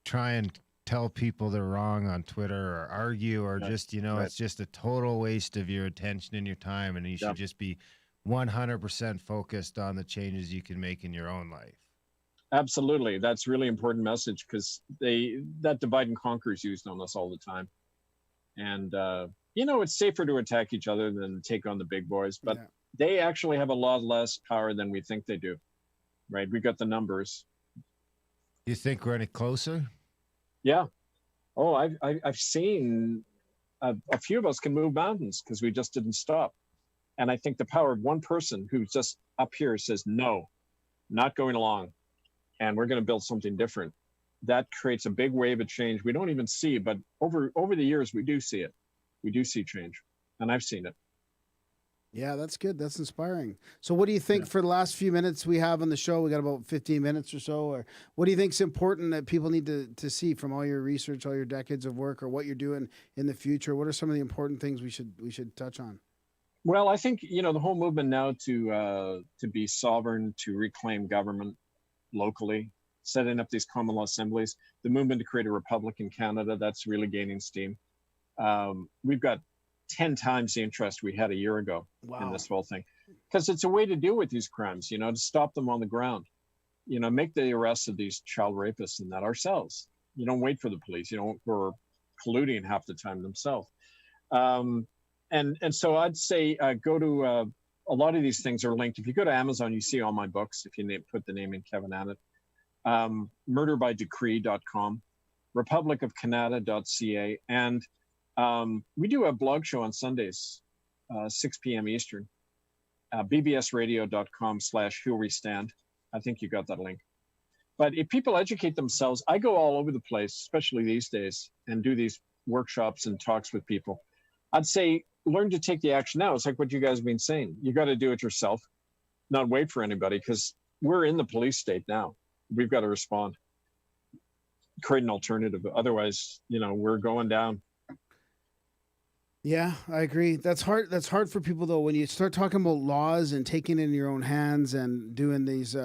try and tell people they're wrong on Twitter or argue, or just, it's just a total waste of your attention and your time. And you should just be 100% focused on the changes you can make in your own life. Absolutely. That's really important message, because that divide and conquer is used on us all the time. And, it's safer to attack each other than take on the big boys, but they actually have a lot less power than we think they do, right? We got the numbers. You think we're any closer? Yeah. Oh, I've seen a few of us can move mountains because we just didn't stop. And I think the power of one person who's just up here says, no, not going along, and we're going to build something different. That creates a big wave of change we don't even see, but over the years, we do see it. We do see change, and I've seen it. Yeah, that's good. That's inspiring. So what do you think for the last few minutes we have on the show? We got about 15 minutes or so. Or what do you think is important that people need to see from all your research, all your decades of work, or what you're doing in the future? What are some of the important things we should touch on? Well, I think, the whole movement now to be sovereign, to reclaim government locally, setting up these common law assemblies, the movement to create a republic in Canada, that's really gaining steam. We've got 10 times the interest we had a year ago in this whole thing, because it's a way to deal with these crimes, to stop them on the ground, make the arrests of these child rapists and that ourselves. You don't wait for the police. We're colluding half the time themselves. And so I'd say go to a lot of these things are linked. If you go to Amazon, you see all my books. If you put the name in Kevin Annett, murderbydecree.com, republicofkanata.ca, and we do a blog show on Sundays, 6 p.m. Eastern, bbsradio.com/whowestand. I think you got that link. But if people educate themselves, I go all over the place, especially these days, and do these workshops and talks with people. I'd say learn to take the action now. It's like what you guys have been saying. You got to do it yourself, not wait for anybody, because we're in the police state now. We've got to respond, create an alternative. Otherwise, we're going down. Yeah, I agree. That's hard. That's hard for people, though, when you start talking about laws and taking it in your own hands and doing these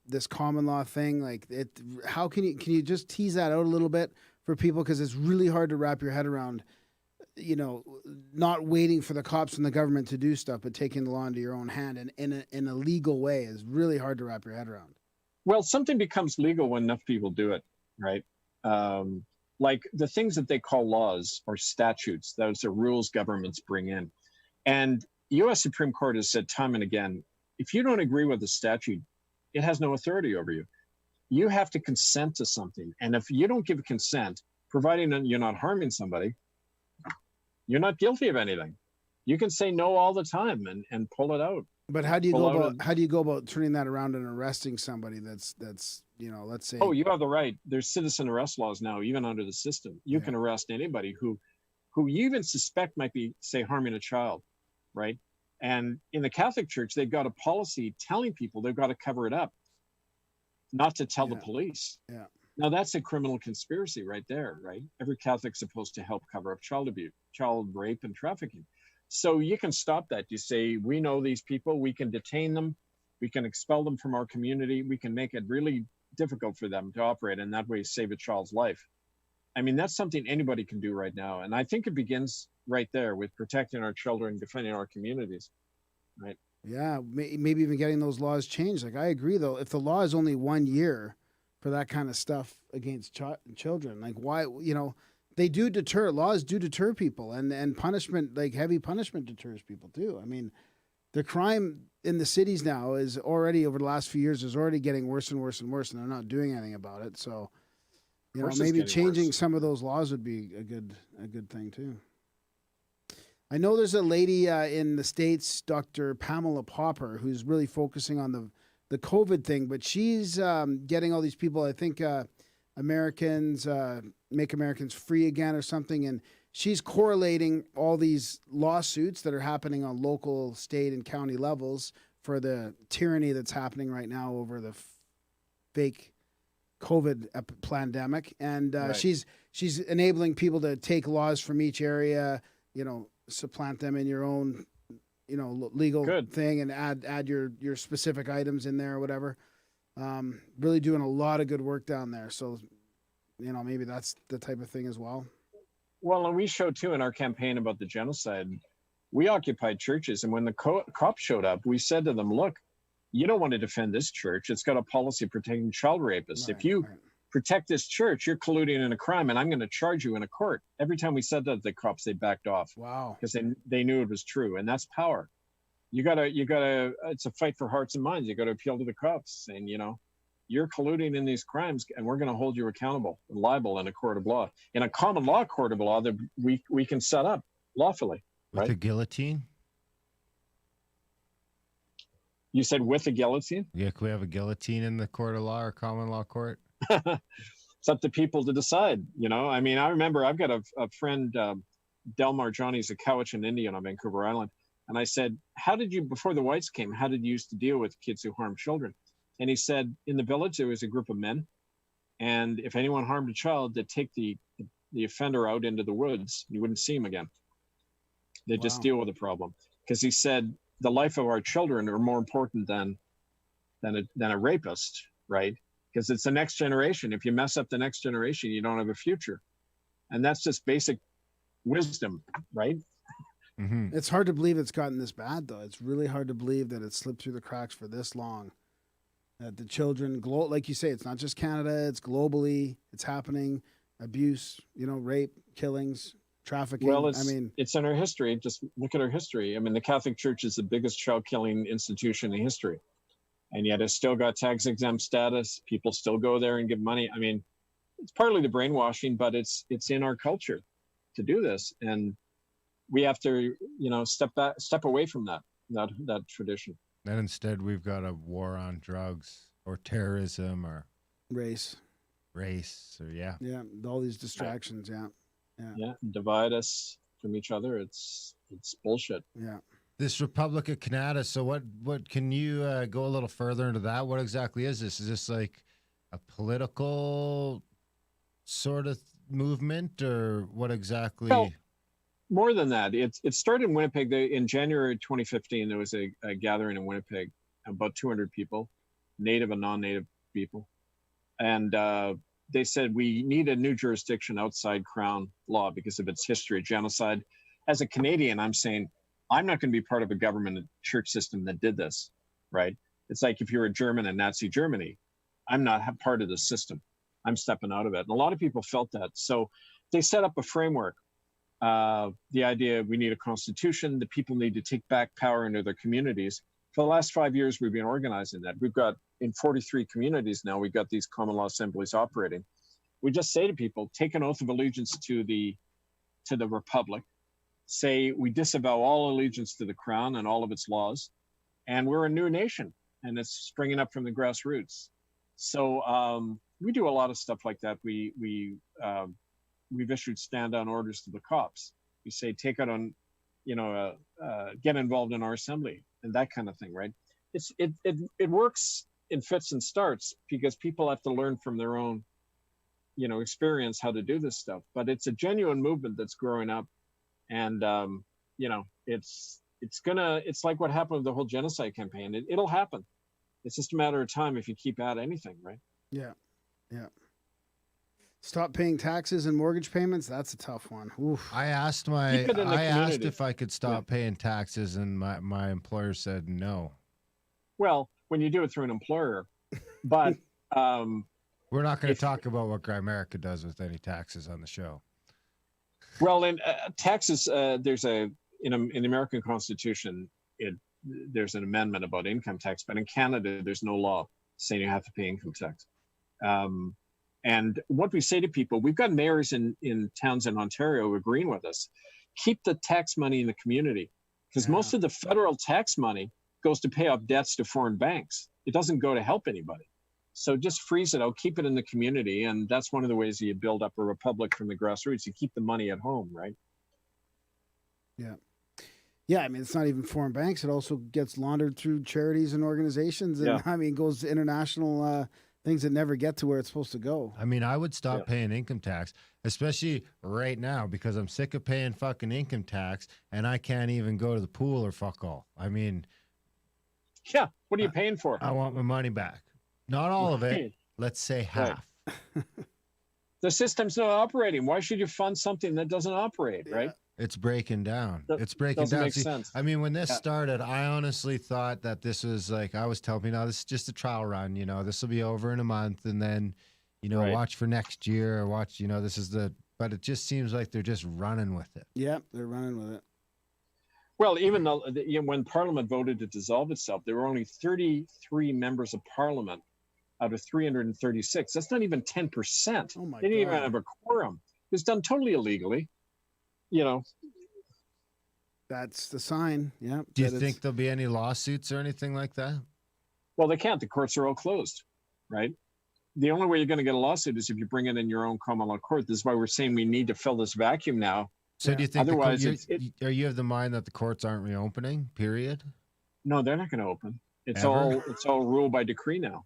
this common law thing. Like, how can you just tease that out a little bit for people, because it's really hard to wrap your head around. Not waiting for the cops and the government to do stuff, but taking the law into your own hand and in a legal way is really hard to wrap your head around. Well, something becomes legal when enough people do it, right? like the things that they call laws or statutes. Those are rules governments bring in. And U.S. Supreme Court has said time and again, if you don't agree with the statute, it has no authority over you. You have to consent to something. And if you don't give consent, providing that you're not harming somebody, you're not guilty of anything. You can say no all the time and pull it out. But how do you go about turning that around and arresting somebody that's let's say? Oh, you have the right. There's citizen arrest laws now, even under the system. You can arrest anybody who you even suspect might be, say, harming a child, right? And in the Catholic Church, they've got a policy telling people they've got to cover it up, not to tell the police. Yeah. Now that's a criminal conspiracy right there, right? Every Catholic's supposed to help cover up child abuse, child rape, and trafficking. So you can stop that. You say, we know these people, we can detain them, we can expel them from our community, we can make it really difficult for them to operate, and that way save a child's life. I mean, that's something anybody can do right now. And I think it begins right there with protecting our children, defending our communities, right? Yeah, maybe even getting those laws changed. Like, I agree, though, if the law is only 1 year for that kind of stuff against children, like, why, they do deter, laws do deter people, and punishment, like heavy punishment, deters people too. I mean, the crime in the cities now is already, over the last few years, is already getting worse and worse and worse, and they're not doing anything about it. So, maybe changing some of those laws would be a good thing too. I know there's a lady in the States, Dr. Pamela Popper, who's really focusing on the COVID thing, but she's getting all these people, I think, Americans, Make Americans Free Again or something, and she's correlating all these lawsuits that are happening on local, state, and county levels for the tyranny that's happening right now over the fake COVID pandemic, and Right. she's enabling people to take laws from each area, supplant them in your own, legal thing, and add your specific items in there or whatever. Really doing a lot of good work down there. So, maybe that's the type of thing as well. Well, and we showed too in our campaign about the genocide, we occupied churches. And when the cops showed up, we said to them, look, you don't want to defend this church. It's got a policy protecting child rapists. Right, if you right. protect this church, you're colluding in a crime, and I'm going to charge you in a court. Every time we said that to the cops, they backed off. Wow. Because they knew it was true. And that's power. You gotta, it's a fight for hearts and minds. You got to appeal to the cops saying, you're colluding in these crimes, and we're going to hold you accountable and liable in a court of law. In a common law court of law that we can set up lawfully. With right? a guillotine? You said with a guillotine? Yeah, can we have a guillotine in the court of law or common law court? It's up to people to decide, I mean, I remember I've got a friend, Delmar Johnny's a Cowichan Indian on Vancouver Island. And I said, before the whites came, how did you used to deal with kids who harmed children? And he said, in the village, there was a group of men. And if anyone harmed a child, they'd take the offender out into the woods. You wouldn't see him again. They'd just deal with the problem. Because he said, the life of our children are more important than a rapist, right? Because it's the next generation. If you mess up the next generation, you don't have a future. And that's just basic wisdom, right? Mm-hmm. It's hard to believe it's gotten this bad, though. It's really hard to believe that it's slipped through the cracks for this long. That the children, like you say, it's not just Canada, it's globally, it's happening. Abuse, rape, killings, trafficking. Well, it's in our history. Just look at our history. I mean, the Catholic Church is the biggest child killing institution in history. And yet it's still got tax exempt status. People still go there and give money. I mean, it's partly the brainwashing, but it's in our culture to do this. And we have to, step away from that tradition. And instead we've got a war on drugs or terrorism or race or yeah, all these distractions. Yeah, divide us from each other. It's bullshit. Yeah. This Republic of Kanata. So what can you go a little further into that? What exactly is this? Is this like a political sort of movement, or what exactly? Well, more than that. It started in Winnipeg. In January 2015, there was a gathering in Winnipeg, about 200 people, native and non-native people. And they said, we need a new jurisdiction outside Crown law because of its history of genocide. As a Canadian, I'm saying, I'm not going to be part of a government and church system that did this, right? It's like if you were a German in Nazi Germany, I'm not part of the system. I'm stepping out of it. And a lot of people felt that. So they set up a framework. The idea we need a constitution, the people need to take back power into their communities. For the last 5 years, we've been organizing that. We've got in 43 communities now, we've got these common law assemblies operating. We just say to people, take an oath of allegiance to the Republic, say we disavow all allegiance to the crown and all of its laws, and we're a new nation, and it's springing up from the grassroots. So we do a lot of stuff like that. We've issued stand-down orders to the cops. We say take out on, get involved in our assembly and that kind of thing, right? It works in fits and starts because people have to learn from their own, experience how to do this stuff. But it's a genuine movement that's growing up, and it's like what happened with the whole genocide campaign. It'll happen. It's just a matter of time if you keep at anything, right? Yeah. Stop paying taxes and mortgage payments. That's a tough one. Oof. I asked if I could stop paying taxes, and my employer said no. Well, when you do it through an employer, but we're not going to talk about what Grimerica does with any taxes on the show. Well, in taxes, there's in the American Constitution, there's an amendment about income tax, but in Canada, there's no law saying you have to pay income tax. And what we say to people, we've got mayors in towns in Ontario agreeing with us, keep the tax money in the community, because most of the federal tax money goes to pay off debts to foreign banks. It doesn't go to help anybody. So just freeze it out, keep it in the community. And that's one of the ways that you build up a republic from the grassroots. You keep the money at home, right? Yeah. Yeah, I mean, it's not even foreign banks. It also gets laundered through charities and organizations. And I mean, it goes to international things that never get to where it's supposed to go. I mean, I would stop paying income tax, especially right now, because I'm sick of paying fucking income tax and I can't even go to the pool or fuck all. I mean... Yeah, what are you paying for? I want my money back. Not all of it. Let's say half. Right. The system's not operating. Why should you fund something that doesn't operate, right? It's breaking down. It's breaking down. Make sense. I mean, when this started, I honestly thought that this was like, I was telling people, this is just a trial run, this will be over in a month, and then, watch for next year, or watch, this is but it just seems like they're just running with it. Yeah, they're running with it. Well, even though when Parliament voted to dissolve itself, there were only 33 members of Parliament out of 336. That's not even 10%. Oh my they didn't God. even have a quorum. It was done totally illegally. That's the sign. Yeah. Do you think there'll be any lawsuits or anything like that? Well, they can't. The courts are all closed, right? The only way you're going to get a lawsuit is if you bring it in your own common law court. This is why we're saying we need to fill this vacuum now. So do you think otherwise, are you of the mind that the courts aren't reopening, period? No, they're not going to open. It's all ruled by decree now.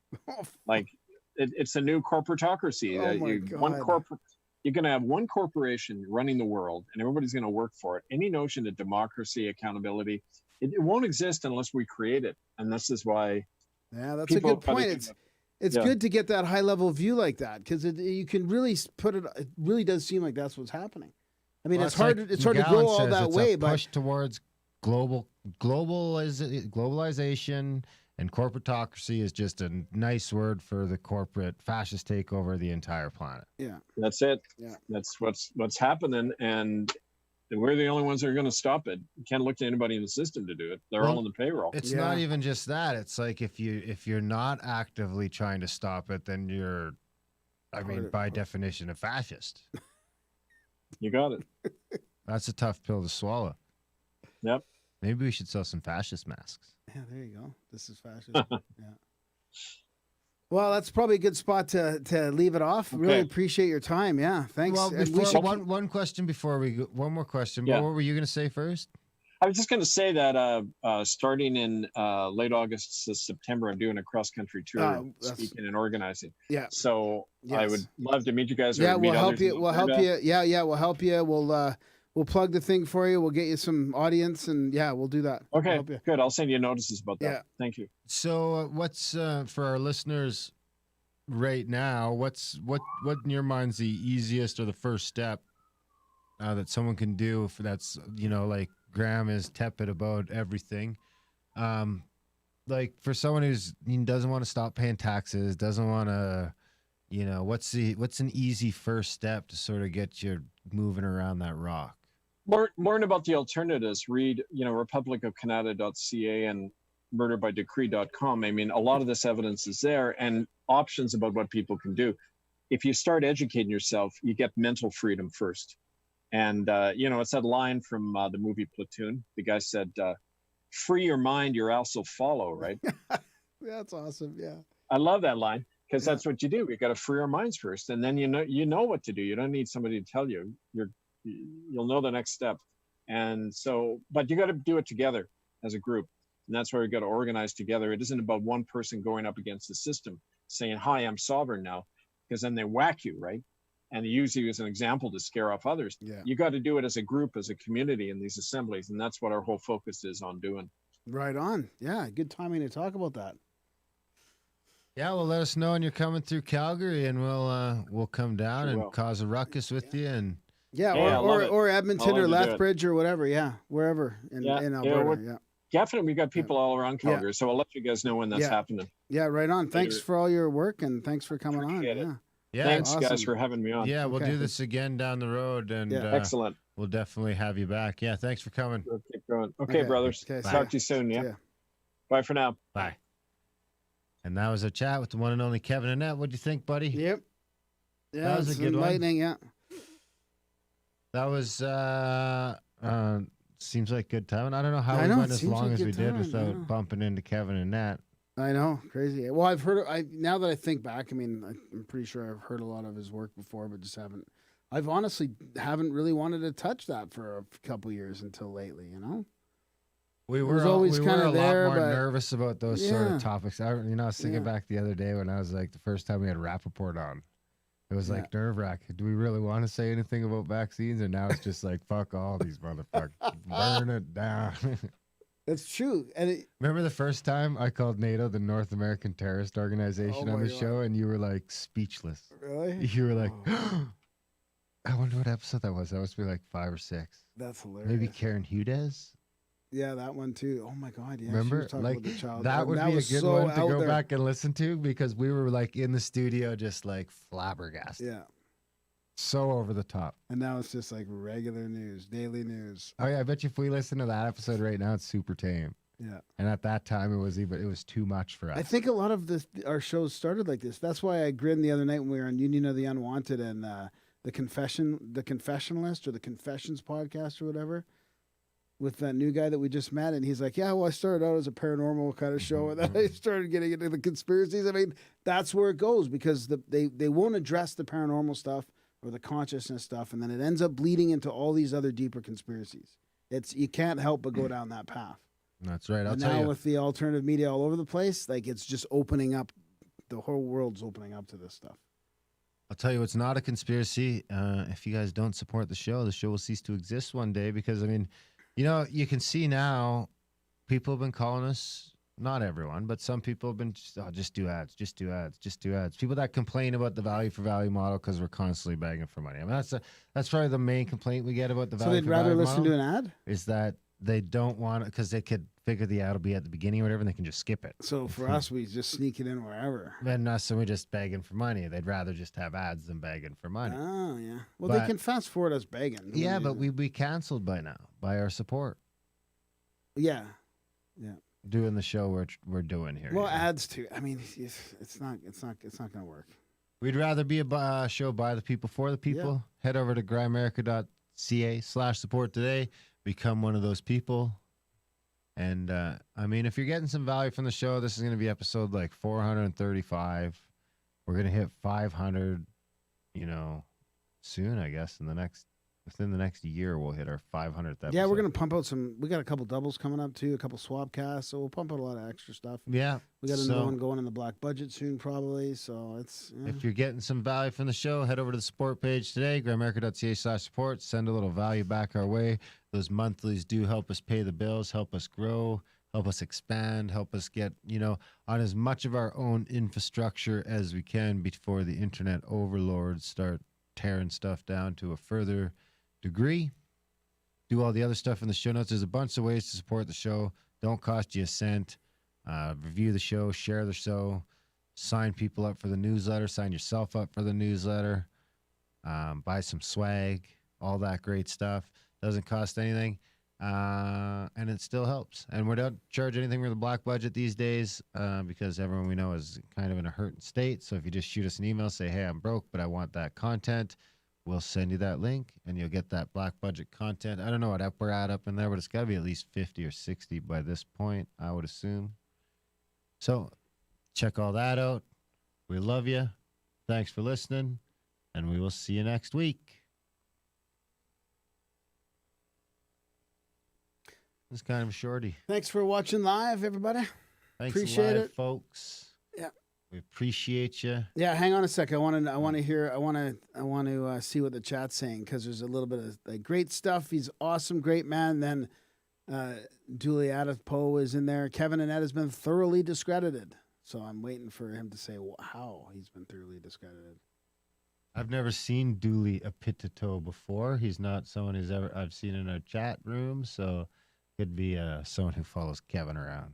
Like it's a new corporatocracy. Oh my God. You're going to have one corporation running the world, and everybody's going to work for it. Any notion of democracy, accountability, it won't exist unless we create it. And this is why. Yeah, that's a good point. It's good to get that high level view like that, because you can really put it. It really does seem like that's what's happening. I mean, it's hard. It's hard to go all that way, but push towards globalization and corporatocracy is just a nice word for the corporate fascist takeover of the entire planet. Yeah, that's it. Yeah, that's what's happening, and we're the only ones that are going to stop it. You can't look to anybody in the system to do it. They're all on the payroll. It's not even just that. It's like if you're not actively trying to stop it, then you're, by definition, a fascist. You got it. That's a tough pill to swallow. Yep. Maybe we should sell some fascist masks. Yeah, there you go. This is fascist. Yeah. Well, that's probably a good spot to leave it off. Okay. Really appreciate your time. Yeah, thanks. Well, one question before we go. One more question. Yeah. What were you going to say first? I was just going to say that starting in late August to September, I'm doing a cross-country tour, speaking and organizing. Yeah. So I would love to meet you guys. Yeah, we'll help you. We'll help you. Yeah, we'll help you. We'll plug the thing for you. We'll get you some audience, and we'll do that. Okay, good. I'll send you notices about that. Yeah. Thank you. So what's for our listeners right now? What in your mind's the easiest or the first step that someone can do that's like Graham is tepid about everything. Like for someone who doesn't want to stop paying taxes, doesn't want to, you know, what's an easy first step to sort of get you moving around that rock? Learn about the alternatives. Read, Republic of Kanata.ca and murderbydecree.com. I mean, a lot of this evidence is there, and options about what people can do. If you start educating yourself, you get mental freedom first. And, it's that line from the movie Platoon. The guy said, free your mind, your ass will follow, right? That's awesome. Yeah. I love that line, because that's what you do. We got to free our minds first. And then, you know what to do. You don't need somebody to tell you. You'll know the next step. And so, but you got to do it together as a group. And that's where we got to organize together. It isn't about one person going up against the system saying, hi, I'm sovereign now, because then they whack you, right? And they use you as an example to scare off others. Yeah. You got to do it as a group, as a community in these assemblies. And that's what our whole focus is on doing. Right on. Yeah. Good timing to talk about that. Yeah, well, let us know when you're coming through Calgary, and we'll come down and cause a ruckus with you. And or Edmonton or Lethbridge or whatever. Yeah, wherever in Alberta. Yeah. Definitely, we got people all around Calgary, so I'll let you guys know when that's happening. Yeah, right on. Thanks for all your work, and thanks for coming on. Yeah, thanks guys for having me on. Yeah, we'll do this again down the road, and excellent. We'll definitely have you back. Yeah, thanks for coming. We'll keep going. Okay, brothers. Okay, talk to you soon. Yeah. Bye for now. Bye. And that was a chat with the one and only Kevin Annett. What'd you think, buddy? Yep. Yeah, that was a good enlightening, one. Yeah. That was seems like good time. And I don't know how we went as long as we did without bumping into Kevin Annett. I know, crazy. Well, I've heard. Now that I think back, I mean, I'm pretty sure I've heard a lot of his work before, but just haven't. I've honestly haven't really wanted to touch that for a couple years until lately. We were always kind of there, lot more but nervous about those sort of topics. I was thinking back the other day when I was like the first time we had Rappaport on. It was like nerve-wracking. Do we really want to say anything about vaccines? And now it's just like, fuck all these motherfuckers. Burn it down. It's true. And remember the first time I called NATO the North American Terrorist Organization on the show, and you were like speechless. Really? You were like, I wonder what episode that was. That must be like 5 or 6. That's hilarious. Maybe Karen Hudez? Yeah, that one too. Oh my God! Yeah, remember, like that would be a good one to go back and listen to, because we were like in the studio, just like flabbergasted. Yeah, so over the top. And now it's just like regular news, daily news. Oh yeah, I bet you if we listen to that episode right now, it's super tame. Yeah, and at that time it was too much for us. I think a lot of our shows started like this. That's why I grinned the other night when we were on Union of the Unwanted and the Confessionalist or the Confessions podcast or whatever, with that new guy that we just met, and he's like, yeah, well, I started out as a paranormal kind of show, and then I started getting into the conspiracies. I mean, that's where it goes, because they won't address the paranormal stuff or the consciousness stuff, and then it ends up bleeding into all these other deeper conspiracies. You can't help but go down that path. That's right. And now with the alternative media all over the place, like it's just opening up. The whole world's opening up to this stuff. I'll tell you, it's not a conspiracy. If you guys don't support the show will cease to exist one day, because I mean, you can see now people have been calling us, not everyone, but some people have been just do ads, just do ads, just do ads. People that complain about the value for value model because we're constantly begging for money. I mean, that's probably the main complaint we get about the value for value model. So they'd rather listen to an ad? Is that they don't want it because they could figure the ad will be at the beginning or whatever, and they can just skip it. So for us, we just sneak it in wherever. And us, and we're just begging for money. They'd rather just have ads than begging for money. Oh, yeah. Well, they can fast forward us begging. Yeah, but we'd be canceled by now by our support. Yeah. Yeah. Doing the show we're doing here. Well, ads too. I mean, it's not going to work. We'd rather be a show by the people for the people. Yeah. Head over to Grimerica.ca/support today. Become one of those people. And I mean, if you're getting some value from the show, this is going to be episode like 435. We're going to hit 500, soon, I guess. Within the next year, we'll hit our 500th episode. Yeah, we're going to pump out we got a couple doubles coming up too, a couple swap casts. So we'll pump out a lot of extra stuff. Yeah. We got another one going in the black budget soon, probably. So it's. Yeah. If you're getting some value from the show, head over to the support page today, Grimerica.ca/support. Send a little value back our way. Those monthlies do help us pay the bills, help us grow, help us expand, help us get, on as much of our own infrastructure as we can before the internet overlords start tearing stuff down to a further degree. Do all the other stuff in the show notes. There's a bunch of ways to support the show. Don't cost you a cent. Review the show, share the show. sign people up for the newsletter, sign yourself up for the newsletter, buy some swag, all that great stuff. Doesn't cost anything, and it still helps. And we don't charge anything for the black budget these days because everyone we know is kind of in a hurting state. So if you just shoot us an email, say, hey, I'm broke, but I want that content, we'll send you that link, and you'll get that black budget content. I don't know what up we're at up in there, but it's got to be at least 50 or 60 by this point, I would assume. So check all that out. We love you. Thanks for listening, and we will see you next week. It's kind of a shorty. Thanks for watching live, everybody. Thanks Appreciate live, it, folks. Yeah, we appreciate you. Yeah, hang on a sec. I want to see what the chat's saying because there's a little bit of like great stuff. He's awesome, great man. Then Julie Adith is in there. Kevin Annett has been thoroughly discredited, so I'm waiting for him to say how he's been thoroughly discredited. I've never seen Dooley Apitito before. He's not someone I've seen in our chat room, so could be someone who follows Kevin around.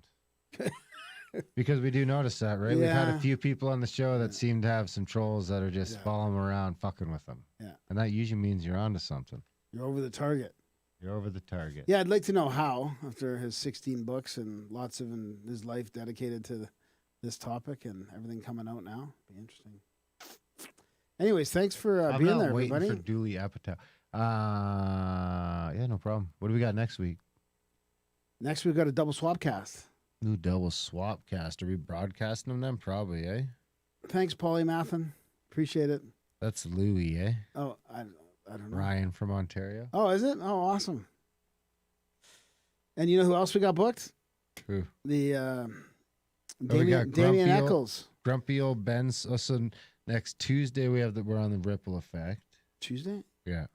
Because we do notice that, right? Yeah. We've had a few people on the show that seem to have some trolls that are just following them around, fucking with them. Yeah. And that usually means you're onto something. You're over the target. You're over the target. Yeah, I'd like to know how, after his 16 books and lots of his life dedicated to this topic and everything coming out now. Be interesting. Anyways, thanks for being there, waiting everybody. for Dooley Apatow. Yeah, no problem. What do we got next week? Next, we've got a double swap cast. New double swap cast. Are we broadcasting them then? Probably, eh? Thanks, Paulie Mathin. Appreciate it. That's Louie, eh? Oh, I don't know. Ryan from Ontario. Oh, is it? Oh, awesome. And you know who else we got booked? Who? The we got Damien Eccles. Grumpy old Ben. So next Tuesday we're on the Ripple Effect. Tuesday? Yeah.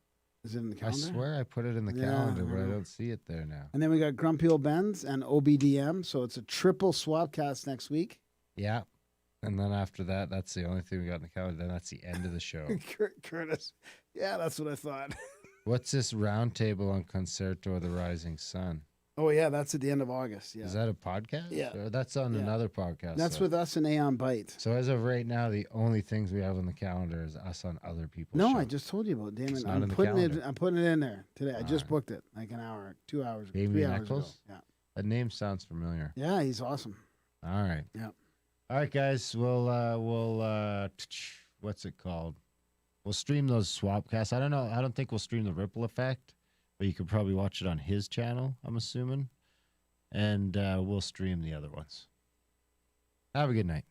Is it in the I calendar? swear I put it in the calendar, but I don't see it there now. And then we got Grumpy Old Ben's and OBDM. So it's a triple swap cast next week. Yeah. And then after that, that's the only thing we got in the calendar. Then that's the end of the show. Curtis. Yeah, that's what I thought. What's this roundtable on Concerto of the Rising Sun? Oh, yeah, that's at the end of August. Yeah. Is that a podcast? Yeah. Or that's on another podcast. That's with us and Aeon Byte. So as of right now, the only things we have on the calendar is us on other people's No, shows. I just told you about Damon. It's not I'm in the putting it. calendar. I'm putting it in there today. I All just right. booked it like an hour, 2 hours, Damien 3 hours ago. Eccles? Yeah. That name sounds familiar. Yeah, he's awesome. All right. Yeah. All right, guys. We'll what's it called? We'll stream those swapcasts. I don't know. I don't think we'll stream the Ripple Effect, but you could probably watch it on his channel, I'm assuming. And we'll stream the other ones. Have a good night.